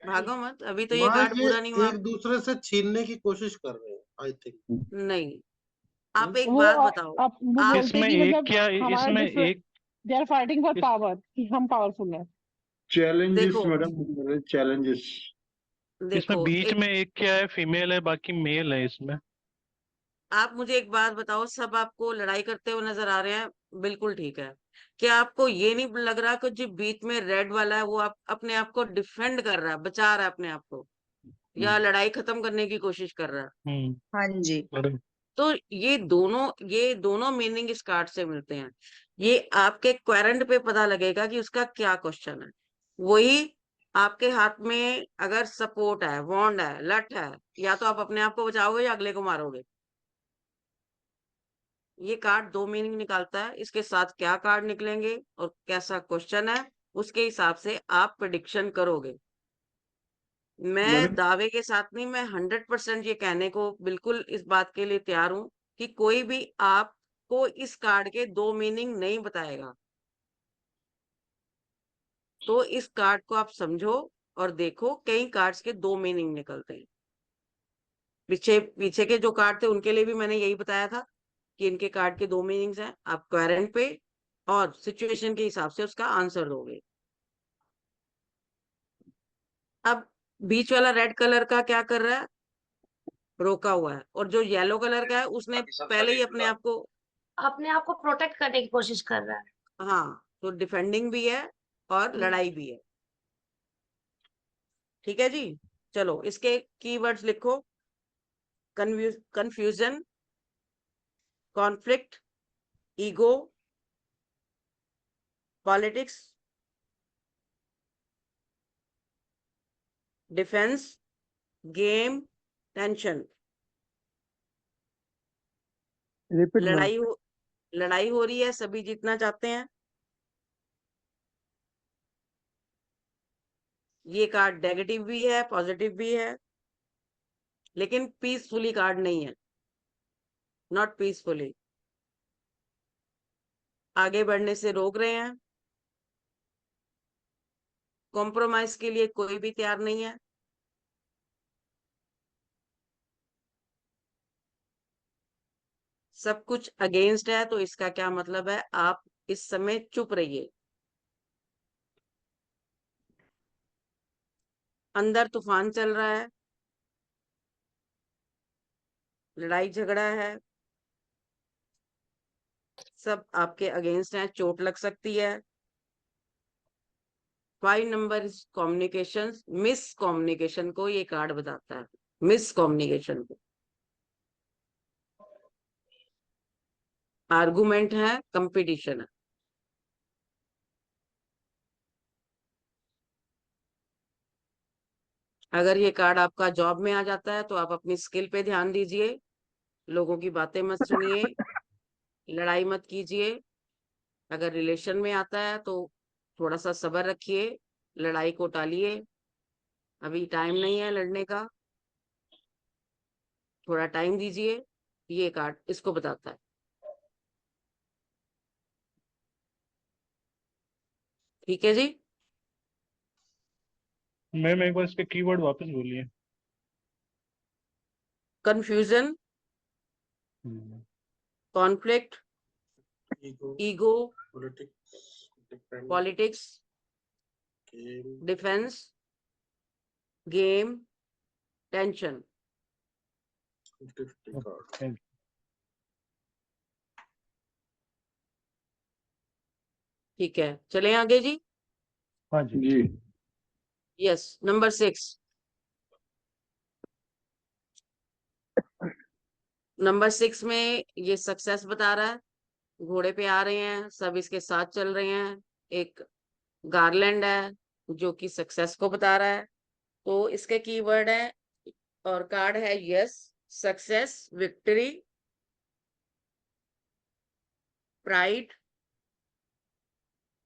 भागो मत, अभी तो ये माँ कार्ड ये पूरा नहीं हुआ। एक दूसरे से छीनने की कोशिश कर रहे हैं आई थिंक। नहीं, आप एक वो बात बताओ। आप वो आप बोलते हैं इसमें कि एक मतलब क्या, हमारा इसमें डिफरेंट, एक दे आर फाइटिंग फॉर इस पावर, कि हम पावरफुल हैं। चैलेंजेस देखो, मैडम, चैलेंजेस। इसमें देखो बीच एक, में एक क्या है, फीमेल है बाकी मेल है इसमें। आप मुझे एक बात बताओ, सब आपको लड़ाई करते हुए नजर आ रहे हैं, बिल्कुल ठीक है। क्या आपको ये नहीं लग रहा कि जो बीच में रेड वाला है वो आप अपने आप को डिफेंड कर रहा है, बचा रहा है अपने आप को, या लड़ाई खत्म करने की कोशिश कर रहा है? हम्म। हाँ जी। अरे, तो ये दोनों मीनिंग इस कार्ड से मिलते हैं। ये आपके क्वेरेंट पे पता लगेगा कि उसका क्या क्वेश्चन है। वही आपके हाथ में अगर सपोर्ट है, वॉन्ड है, लठ है, या तो आप अपने आप को बचाओगे या अगले को मारोगे। ये कार्ड 2 मीनिंग निकालता है। इसके साथ क्या कार्ड निकलेंगे और कैसा क्वेश्चन है, उसके हिसाब से आप प्रिडिक्शन करोगे। मैं मैडम दावे के साथ नहीं, मैं 100% ये कहने को बिल्कुल इस बात के लिए तैयार हूं कि कोई भी आपको इस कार्ड के 2 मीनिंग नहीं बताएगा। तो इस कार्ड को आप समझो और देखो, कई कार्ड्स के 2 मीनिंग निकलते हैं। पीछे पीछे के जो कार्ड थे उनके लिए भी मैंने यही बताया था कि इनके कार्ड के 2 मीनिंग्स हैं। आप क्वेरेंट पे और सिचुएशन के हिसाब से उसका आंसर दोगे। अब बीच वाला रेड कलर का क्या कर रहा है? रोका हुआ है। और जो येलो कलर का है उसने बाकी सब पहले सभी ही अपने आप को, अपने आप को प्रोटेक्ट करने की कोशिश कर रहा है। हाँ, तो डिफेंडिंग भी है और लड़ाई भी है। ठीक है जी। चलो, इसके कीवर्ड्स लिखो। Confusion, conflict, ego, politics, defence, game, tension. Repeat ma'am. लड़ाई हो रही है, सभी जीतना चाहते हैं। ये कार्ड नेगेटिव भी है, पॉजिटिव भी है, लेकिन पीसफुली कार्ड नहीं है, नॉट पीसफुली। आगे बढ़ने से रोक रहे हैं। कॉम्प्रोमाइज के लिए कोई भी तैयार नहीं है। सब कुछ अगेंस्ट है, तो इसका क्या मतलब है? आप इस समय चुप रहिए। अंदर तूफान चल रहा है, लड़ाई झगड़ा है, सब आपके अगेंस्ट है, चोट लग सकती है। 5 नंबर कम्युनिकेशन, मिस कम्युनिकेशन को ये कार्ड बताता है, मिस कम्युनिकेशन को। आर्गुमेंट है, कंपटीशन है। अगर ये कार्ड आपका जॉब में आ जाता है तो आप अपनी स्किल पे ध्यान दीजिए, लोगों की बातें मत सुनिए, लड़ाई मत कीजिए। अगर रिलेशन में आता है तो थोड़ा सा सब्र रखिए, लड़ाई को टालिए, अभी टाइम नहीं है लड़ने का, थोड़ा टाइम दीजिए। ये कार्ड इसको बताता है। ठीक है जी। मैम एक बार इसके कीवर्ड वापस बोलिए। Confusion, conflict, ego, ego, politics, depend, politics, game, defence, game, tension. 50-50 card. Thank ठीक है, चलें आगे जी। हाँ जी। जी यस, नंबर 6। नंबर 6 में ये सक्सेस बता रहा है, घोड़े पे आ रहे हैं, सब इसके साथ चल रहे हैं। एक गार्लैंड है जो कि सक्सेस को बता रहा है। तो इसके कीवर्ड है और कार्ड है yes, success, victory, pride,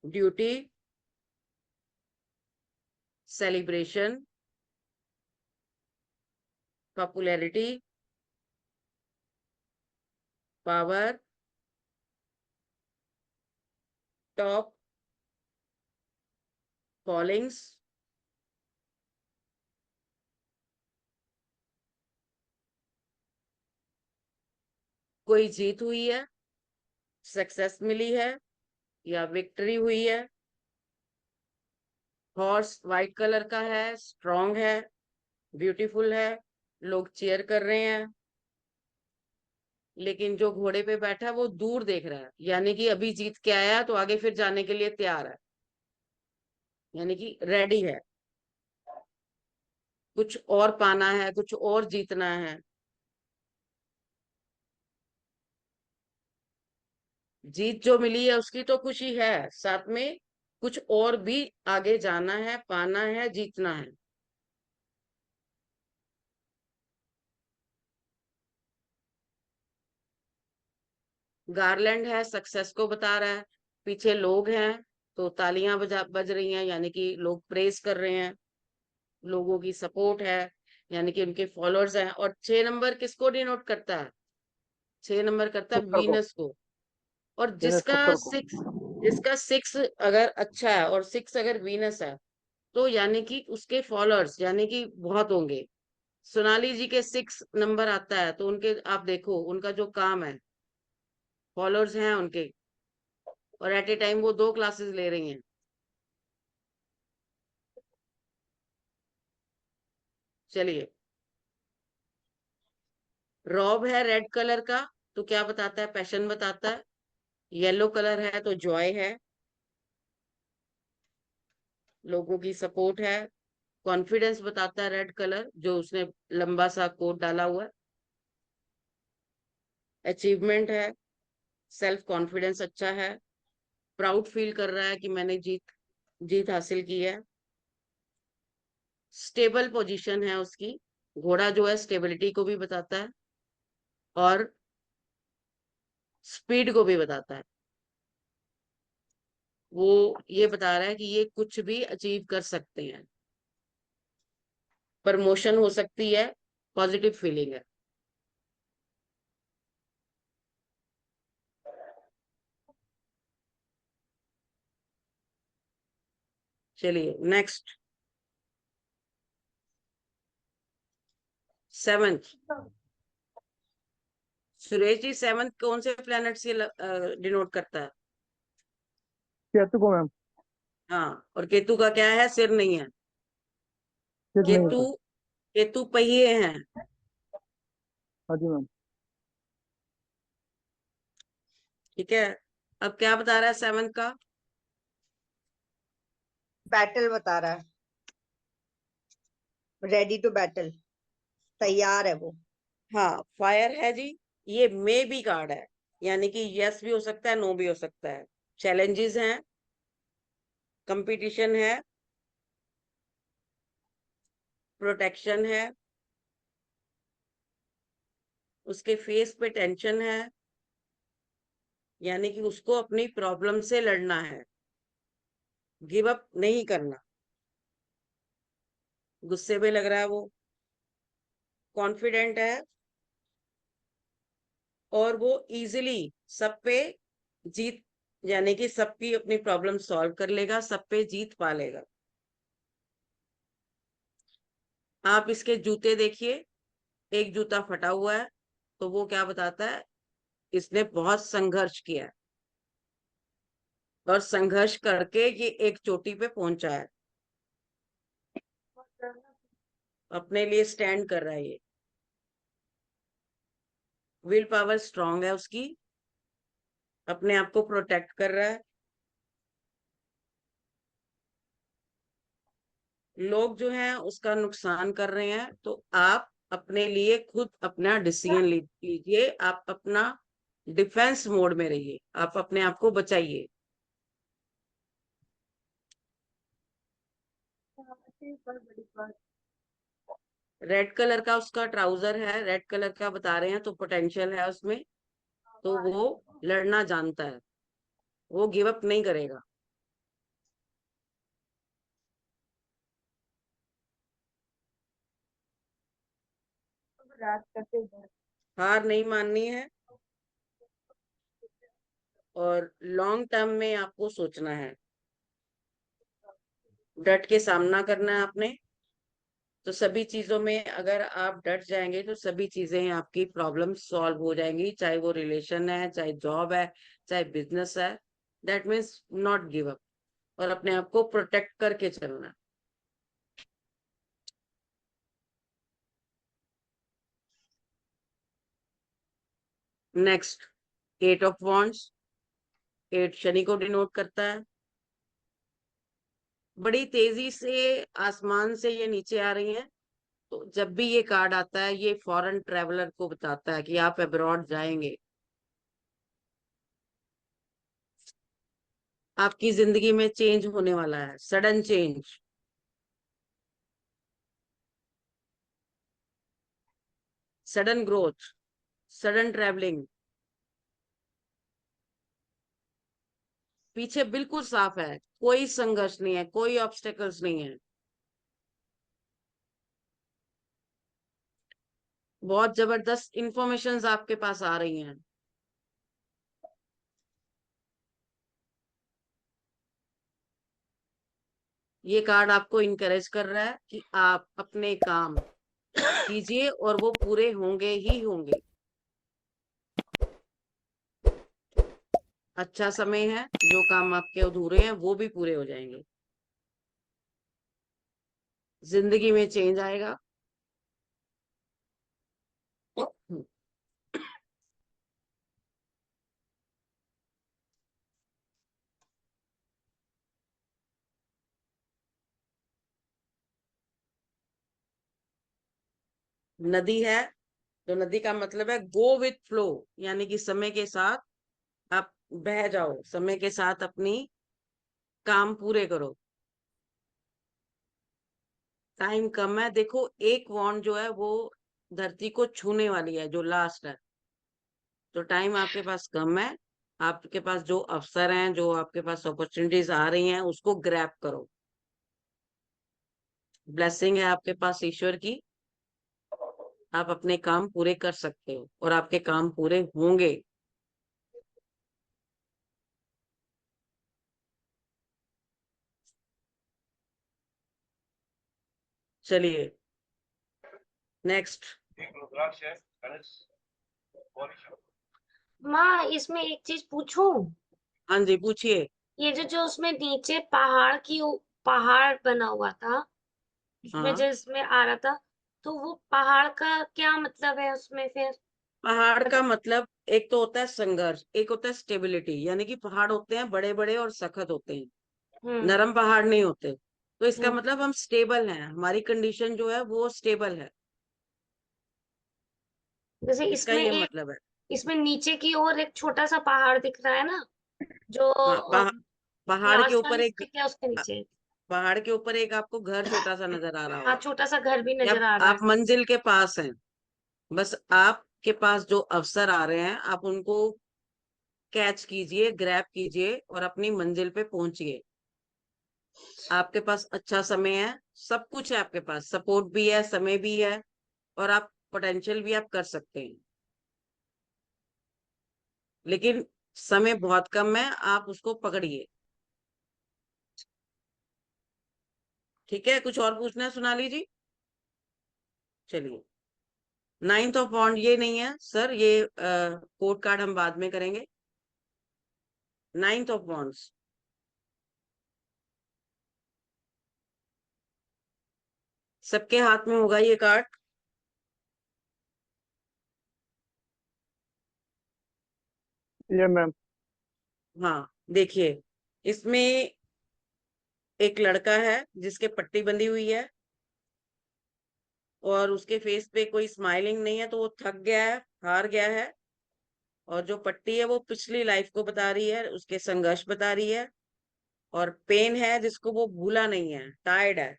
duty, celebration, popularity, power, top, fallings, कोई जीत हुई है, सक्सेस मिली है या विक्ट्री हुई है। हॉर्स वाइट कलर का है, स्ट्रांग है, ब्यूटीफुल है, लोग चीयर कर रहे हैं। लेकिन जो घोड़े पे बैठा है वो दूर देख रहा है, यानी कि अभी जीत के आया तो आगे फिर जाने के लिए तैयार है, यानी कि रेडी है, कुछ और पाना है, कुछ और जीतना है। जीत जो मिली है उसकी तो खुशी है, साथ में कुछ और भी आगे जाना है, पाना है, जीतना है। गार्लैंड है, सक्सेस को बता रहा है। पीछे लोग हैं तो तालियां बज रही हैं, यानी कि लोग प्रेज कर रहे हैं, लोगों की सपोर्ट है, यानी कि उनके फॉलोअर्स हैं। और 6 नंबर किसको डिनोट करता है? 6 नंबर करता है उत्तर को। वीनस को। और वीनस उत्तर को। जिसका 6 अगर अच्छा है और 6 अगर वीनस है तो यानी कि उसके फॉलोअर्स यानी कि बहुत होंगे। सोनाली जी के 6 नंबर आता है तो उनके आप देखो उनका जो काम है, फॉलोअर्स हैं उनके, और एट ए टाइम वो 2 क्लासेस ले रही हैं। चलिए, रॉब है रेड कलर का तो क्या बताता है? पैशन बताता है। येलो कलर है तो जॉय है, लोगों की सपोर्ट है। कॉन्फिडेंस बताता है रेड कलर, जो उसने लंबा सा कोट डाला हुआ है। अचीवमेंट है, सेल्फ कॉन्फिडेंस अच्छा है, प्राउड फील कर रहा है कि मैंने जीत हासिल की है। स्टेबल पोजीशन है उसकी, घोड़ा जो है स्टेबिलिटी को भी बताता है और स्पीड को भी बताता है। वो ये बता रहा है कि ये कुछ भी अचीव कर सकते हैं, प्रमोशन हो सकती है, पॉजिटिव फीलिंग है। चलिए next, 7th। Suresh ji 7th कौन से प्लेनेट से डिनोट करता है? केतु को मैम। हाँ, और केतु का क्या है? सिर नहीं है। स्थिर नहीं केतु होता। केतु पहिए हैं। हाँ जी मैम। ठीक है, अब क्या बता रहा है 7th का? बैटल बता रहा है, रेडी टू बैटल, तैयार है वो। हाँ, फायर है जी। ये मे बी कार्ड है, यानी कि यस भी हो सकता है, नो भी हो सकता है। चैलेंजेस हैं, कंपटीशन है, प्रोटेक्शन है, उसके फेस पे टेंशन है, यानी कि उसको अपनी प्रॉब्लम से लड़ना है, गिव अप नहीं करना। गुस्से में लग रहा है वो, कॉन्फिडेंट है, और वो इजीली सब पे जीत, यानी कि सबकी अपनी प्रॉब्लम सॉल्व कर लेगा, सब पे जीत पा लेगा। आप इसके जूते देखिए, एक जूता फटा हुआ है, तो वो क्या बताता है? इसने बहुत संघर्ष किया है, और संघर्ष करके ये एक चोटी पे पहुंचा है, अपने लिए स्टैंड कर रहा है। ये विल पावर स्ट्रांग है उसकी, अपने आप को प्रोटेक्ट कर रहा है। लोग जो हैं उसका नुकसान कर रहे हैं, तो आप अपने लिए खुद अपना डिसीजन लीजिए, आप अपना डिफेंस मोड में रहिए, आप अपने आप को बचाइए। रेड कलर का उसका ट्राउजर है, रेड कलर का बता रहे हैं, तो पोटेंशियल है उसमें, तो वो लड़ना जानता है, वो गिव अप नहीं करेगा। हार नहीं माननी है, और लॉन्ग टर्म में आपको सोचना है, डट के सामना करना है आपने। तो सभी चीजों में अगर आप डट जाएंगे तो सभी चीजें आपकी प्रॉब्लम सॉल्व हो जाएंगी, चाहे वो रिलेशन है, चाहे जॉब है, चाहे बिजनेस है। That means not give up, और अपने आप को प्रोटेक्ट करके चलना। Next, 8 of wands. 8 शनि को डिनोट करता है। बड़ी तेजी से आसमान से ये नीचे आ रही हैं, तो जब भी ये कार्ड आता है, ये फॉरेन ट्रेवलर को बताता है कि आप अब्रॉड जाएंगे। आपकी जिंदगी में चेंज होने वाला है, sudden change. Sudden growth, sudden travelling. पीछे बिल्कुल साफ है, कोई संघर्ष नहीं है, कोई ऑब्स्टेकल्स नहीं है। बहुत जबरदस्त इंफॉर्मेशंस आपके पास आ रही हैं। ये कार्ड आपको इनकरेज कर रहा है कि आप अपने काम कीजिए, और वो पूरे होंगे ही होंगे। अच्छा समय है, जो काम आपके अधूरे हैं वो भी पूरे हो जाएंगे। जिंदगी में चेंज आएगा। नदी है, तो नदी का मतलब है गो विथ फ्लो, यानी कि समय के साथ आप बह जाओ, समय के साथ अपनी काम पूरे करो। टाइम कम है, देखो एक वॉन्ड जो है वो धरती को छूने वाली है, जो लास्ट है, तो टाइम आपके पास कम है। आपके पास जो अवसर हैं, जो आपके पास अपॉर्चुनिटीज आ रही हैं, उसको ग्रैब करो। ब्लेसिंग है आपके पास ईश्वर की, आप अपने काम पूरे कर सकते हो, और आपके काम पूरे होंगे। चलिए नेक्स्ट। माँ, इसमें एक चीज पूछूं? हाँ जी, पूछिए। ये जो जो उसमें नीचे पहाड़ की पहाड़ बना हुआ था, उसमें हाँ। जिसमें आ रहा था, तो वो पहाड़ का क्या मतलब है उसमें फिर? पहाड़ का मतलब एक तो होता है संघर्ष, एक होता है स्टेबिलिटी, यानी कि पहाड़ होते हैं बड़े बड़े और सख्त होते हैं, हम्म। नरम पहाड़ नहीं होते। तो इसका हम्म। मतलब हम स्टेबल हैं, हमारी कंडीशन जो है वो स्टेबल है, जैसे इसका इसमें ये एक, मतलब है। इसमें नीचे की ओर एक छोटा सा पहाड़ दिख रहा है ना, जो हाँ, ये पहाड़ के ऊपर आसमान एक, दिख गया उसके नीचे। पहाड़ के ऊपर एक आपको घर छोटा सा नजर आ रहा हाँ, होगा, छोटा सा घर भी या नजर आ रहा आप है। मंजिल के पास हैं। बस आपके पास जो अवसर आ रहे हैं आप उनको कैच कीजिए, ग्रैब कीजिए और अपनी मंजिल पे पहुंचिए। आपके पास अच्छा समय है, सब कुछ है आपके पास, सपोर्ट भी है, समय भी है, और आप पोटेंशियल भी आप कर सकते हैं, लेकिन समय बहुत कम है, आप उसको पकड़िए। ठीक है, कुछ और पूछना है सोनाली जी? चलिए, नाइन्थ ऑफ बॉन्ड ये नहीं है सर, ये कोड कार्ड हम बाद में करेंगे। नाइन्थ ऑफ बॉन्ड्स, सबके हाथ में होगा ये कार्ड। ये मैम। हाँ, देखिए, इसमें एक लड़का है जिसके पट्टी बंधी हुई है और उसके फेस पे कोई स्माइलिंग नहीं है, तो वो थक गया है, हार गया है। और जो पट्टी है वो पिछली लाइफ को बता रही है, उसके संघर्ष बता रही है। और पेन है जिसको वो भूला नहीं है, टायर्ड है।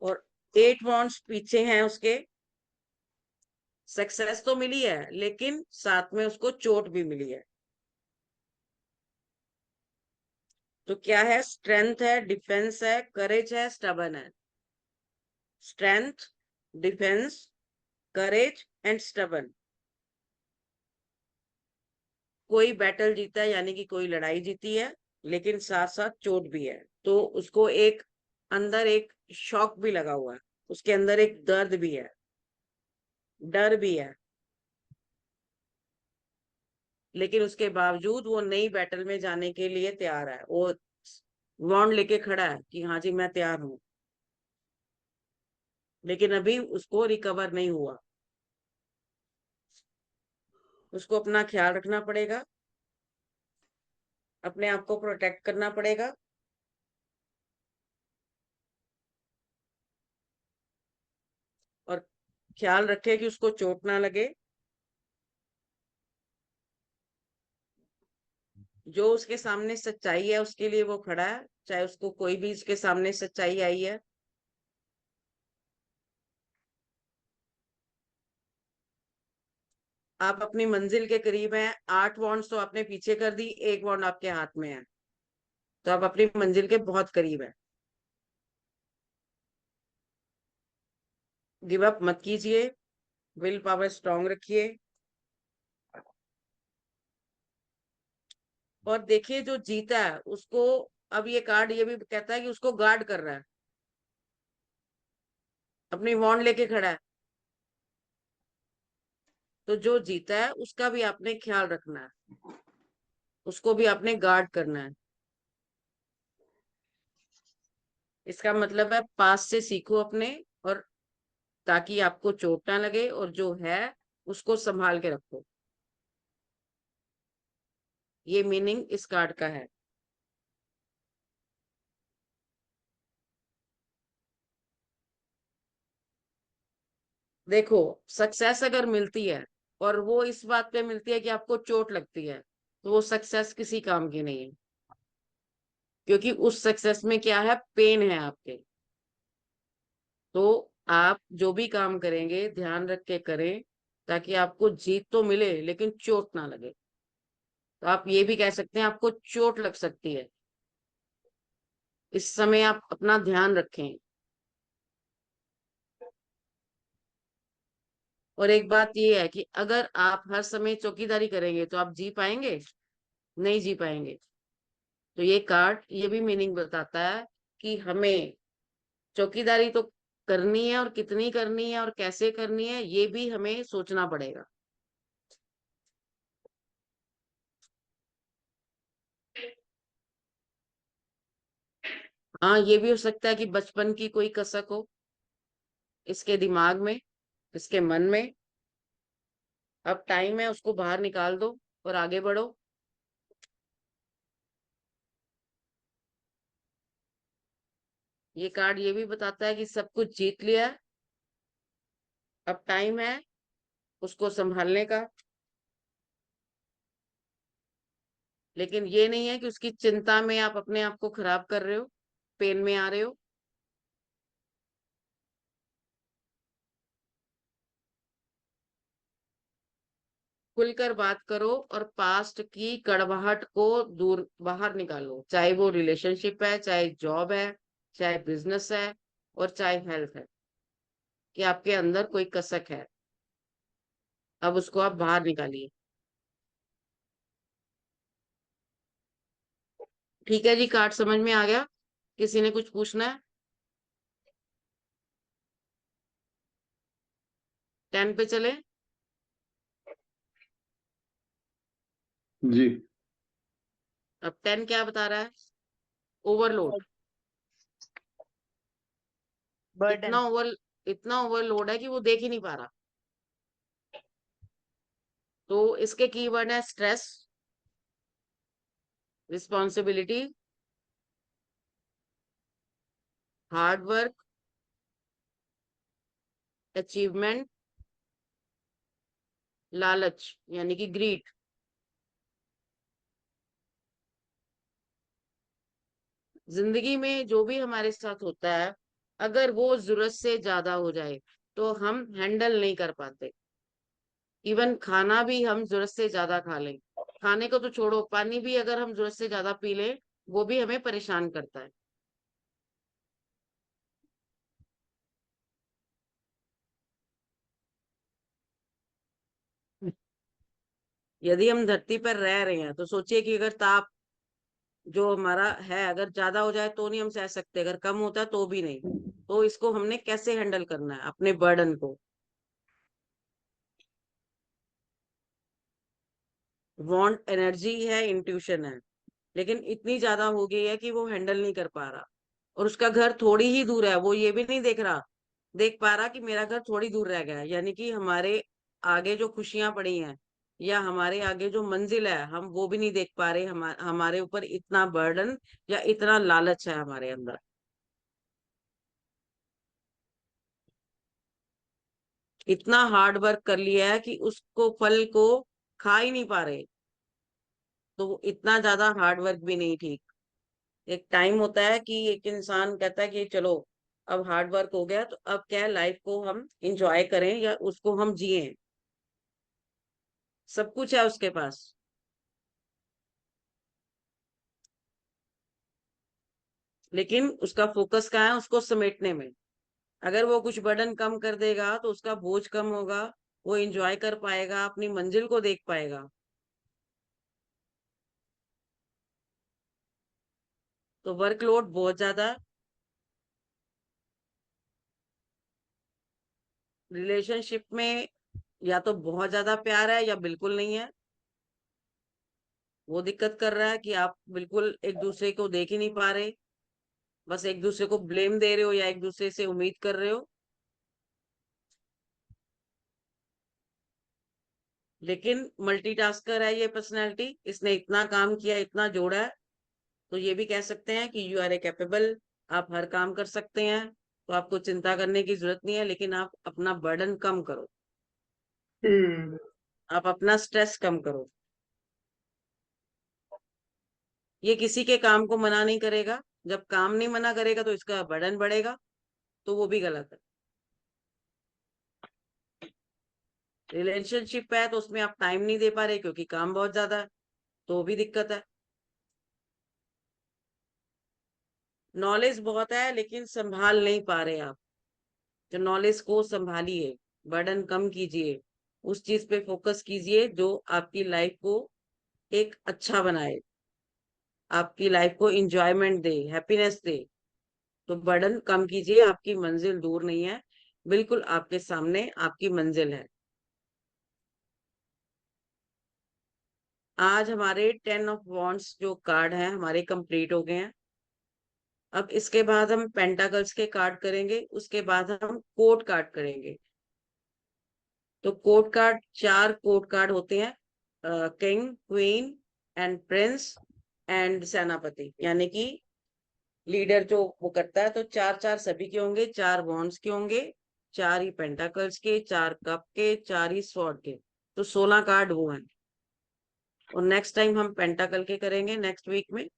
और 8 वॉन्ड्स पीछे हैं उसके, सक्सेस तो मिली है लेकिन साथ में उसको चोट भी मिली है। तो क्या है? स्ट्रेंथ है, डिफेंस है, करेज है, स्टबन है। Strength, defence, courage and stubborn. कोई बैटल जीता है यानी कि कोई लड़ाई जीती है, लेकिन साथ साथ चोट भी है, तो उसको एक अंदर एक शॉक भी लगा हुआ है, उसके अंदर एक दर्द भी है, डर भी है, लेकिन उसके बावजूद वो नई बैटल में जाने के लिए तैयार है। वो वॉन्ड लेके खड़ा है कि हाँ जी मैं तैयार हूं, लेकिन अभी उसको रिकवर नहीं हुआ। उसको अपना ख्याल रखना पड़ेगा, अपने आप को प्रोटेक्ट करना पड़ेगा। और ख्याल रखे कि उसको चोट ना लगे। जो उसके सामने सच्चाई है उसके लिए वो खड़ा है, चाहे उसको कोई भी उसके सामने सच्चाई आई है। आप अपनी मंजिल के करीब हैं, 8 वॉन्ड्स तो आपने पीछे कर दी, 1 वॉन्ड आपके हाथ में है, तो आप अपनी मंजिल के बहुत करीब है। गिव अप मत कीजिए, विल पावर स्ट्रांग रखिए। और देखिए, जो जीता है उसको, अब ये कार्ड ये भी कहता है कि उसको गार्ड कर रहा है, अपनी वॉन्ड लेके खड़ा है। तो जो जीता है उसका भी आपने ख्याल रखना है, उसको भी आपने गार्ड करना है। इसका मतलब है पास से सीखो अपने, और ताकि आपको चोट ना लगे, और जो है उसको संभाल के रखो। ये मीनिंग इस कार्ड का है। देखो, सक्सेस अगर मिलती है और वो इस बात पे मिलती है कि आपको चोट लगती है, तो वो सक्सेस किसी काम की नहीं है, क्योंकि उस सक्सेस में क्या है? पेन है आपके। तो आप जो भी काम करेंगे ध्यान रख के करें, ताकि आपको जीत तो मिले लेकिन चोट ना लगे। तो आप ये भी कह सकते हैं आपको चोट लग सकती है, इस समय आप अपना ध्यान रखें। और एक बात ये है कि अगर आप हर समय चौकीदारी करेंगे तो आप जी पाएंगे? नहीं जी पाएंगे। तो ये कार्ड ये भी मीनिंग बताता है कि हमें चौकीदारी तो करनी है, और कितनी करनी है और कैसे करनी है ये भी हमें सोचना पड़ेगा। हाँ, ये भी हो सकता है कि बचपन की कोई कसक हो इसके दिमाग में, इसके मन में। अब टाइम है, उसको बाहर निकाल दो और आगे बढ़ो। ये कार्ड ये भी बताता है कि सब कुछ जीत लिया है, अब टाइम है उसको संभालने का। लेकिन ये नहीं है कि उसकी चिंता में आप अपने आप को खराब कर रहे हो, पेन में आ रहे हो। खुलकर बात करो और पास्ट की कड़वाहट को दूर बाहर निकालो, चाहे वो रिलेशनशिप है, चाहे जॉब है, चाहे बिजनेस है, और चाहे हेल्थ है, कि आपके अंदर कोई कसक है, अब उसको आप बाहर निकालिए। ठीक है जी, कार्ड समझ में आ गया? किसी ने कुछ पूछना है? 10 पे चले। जी। अब 10 क्या बता रहा है? ओवरलोड। बर्डन। इतना ओवरलोड है कि वो देख ही नहीं पा रहा। तो इसके कीवर्ड है stress, responsibility, hard work, achievement, लालच यानी कि ग्रीड। जिंदगी में जो भी हमारे साथ होता है, अगर वो जरूरत से ज्यादा हो जाए तो हम हैंडल नहीं कर पाते। इवन खाना भी हम जरूरत से ज्यादा खा लें, खाने को तो छोड़ो, पानी भी अगर हम जरूरत से ज्यादा पी लें वो भी हमें परेशान करता है। यदि हम धरती पर रह रहे हैं तो सोचिए कि अगर ताप जो हमारा है अगर ज्यादा हो जाए तो नहीं हम सह सकते, अगर कम होता है तो भी नहीं। तो इसको हमने कैसे हैंडल करना है अपने बर्डन को? वांट एनर्जी है, इंट्यूशन है, लेकिन इतनी ज्यादा हो गई है कि वो हैंडल नहीं कर पा रहा। और उसका घर थोड़ी ही दूर है, वो ये भी नहीं देख पा रहा कि मेरा घर थोड़ी दूर रह गया है। यानी कि हमारे आगे जो खुशियां पड़ी हैं या हमारे आगे जो मंजिल है हम वो भी नहीं देख पा रहे। हमारे ऊपर इतना बर्डन या इतना लालच है हमारे अंदर, इतना हार्ड वर्क कर लिया है कि उसको फल को खा ही नहीं पा रहे। तो वो इतना ज्यादा हार्ड वर्क भी नहीं ठीक। एक टाइम होता है कि एक इंसान कहता है कि चलो अब हार्ड वर्क हो गया, तो अब क्या है, लाइफ को हम इंजॉय करें या उसको हम जिए। सब कुछ है उसके पास, लेकिन उसका फोकस कहाँ है? उसको समेटने में। अगर वो कुछ बर्डन कम कर देगा तो उसका बोझ कम होगा, वो एंजॉय कर पाएगा, अपनी मंजिल को देख पाएगा। तो वर्कलोड बहुत ज्यादा, रिलेशनशिप में या तो बहुत ज्यादा प्यार है या बिल्कुल नहीं है। वो दिक्कत कर रहा है कि आप बिल्कुल एक दूसरे को देख ही नहीं पा रहे, बस एक दूसरे को ब्लेम दे रहे हो या एक दूसरे से उम्मीद कर रहे हो। लेकिन मल्टीटास्कर है ये पर्सनैलिटी, इसने इतना काम किया, इतना जोड़ा है। तो ये भी कह सकते हैं कि यू आर ए कैपेबल, आप हर काम कर सकते हैं। तो आपको चिंता करने की जरूरत नहीं है, लेकिन आप अपना बर्डन कम करो, आप अपना स्ट्रेस कम करो। ये किसी के काम को मना नहीं करेगा, जब काम नहीं मना करेगा तो इसका बर्डन बढ़ेगा, तो वो भी गलत है। रिलेशनशिप है तो उसमें आप टाइम नहीं दे पा रहे क्योंकि काम बहुत ज्यादा है, तो भी दिक्कत है। नॉलेज बहुत है लेकिन संभाल नहीं पा रहे आप, तो नॉलेज को संभालिए, बर्डन कम कीजिए, उस चीज पे फोकस कीजिए जो आपकी लाइफ को एक अच्छा बनाए, आपकी लाइफ को इंजॉयमेंट दे, हैप्पीनेस दे। तो बर्डन कम कीजिए, आपकी मंजिल दूर नहीं है, बिल्कुल आपके सामने आपकी मंजिल है। आज हमारे 10 ऑफ वॉन्ड्स जो कार्ड हैं हमारे कंप्लीट हो गए हैं। अब इसके बाद हम पेंटाकल्स के कार्ड करेंगे, उसके बाद हम कोर्ट कार्ड करेंगे। तो कोर्ट कार्ड, 4 कोर्ट कार्ड होते हैं, king, queen and Prince and सेनापति, यानी कि लीडर जो वो करता है। तो 4-4 सभी के होंगे, 4 वॉन्ड्स के होंगे, 4 ही पेंटाकल्स के, 4 कप के, 4 ही स्वॉर्ड के। तो 16 कार्ड वो हैं। और नेक्स्ट टाइम हम पेंटाकल के करेंगे नेक्स्ट वीक में।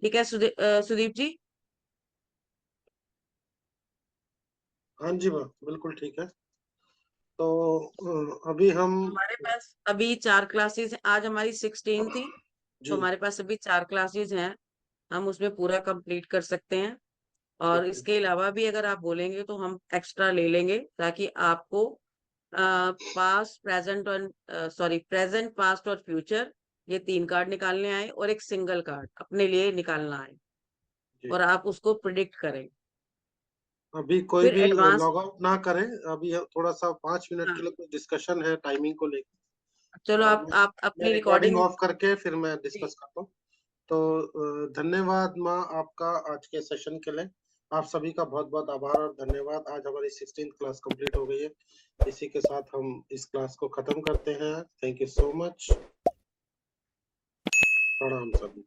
ठीक है सुदीप जी? हाँ जी मैम, बिल्कुल ठीक है। तो अभी हम हमारे पास अभी 4 क्लासेस हैं। आज हमारी 16 थी, तो जी हमारे पास अभी 4 क्लासेस हैं, हम उसमें पूरा कंप्लीट कर सकते हैं। और ठीक है। इसके अलावा भी अगर आप बोलेंगे तो हम एक्स्ट्रा ले लेंगे, ताकि आपको पास्ट, प्रेजेंट और प्रेजेंट, पास्ट और फ्यूचर, ये 3 कार्ड निकालने आए और एक सिंगल कार्ड अपने लिए निकालना आए, जी। और आप उसको प्रिडिक्ट करें। अभी कोई फिर भी एडवांस, लॉग आउट ना करें। अभी थोड़ा सा 5 मिनट हाँ के लिए कुछ डिस्कशन है टाइमिंग को लेकर। चलो, आप मैं अपनी रिकॉर्डिंग रिकॉर्डिंग। ऑफ करके फिर मैं डिस्कस करता हूँ। तो धन्यवाद माँ आपका आज के सेशन के लिए। आप सभी का बहुत बहुत आभार और धन्यवाद। आज हमारी 16th क्लास कंप्लीट हो गई है। इसी के साथ हम इस क्लास को खत्म करते हैं। Thank you so much. प्रणाम सभी।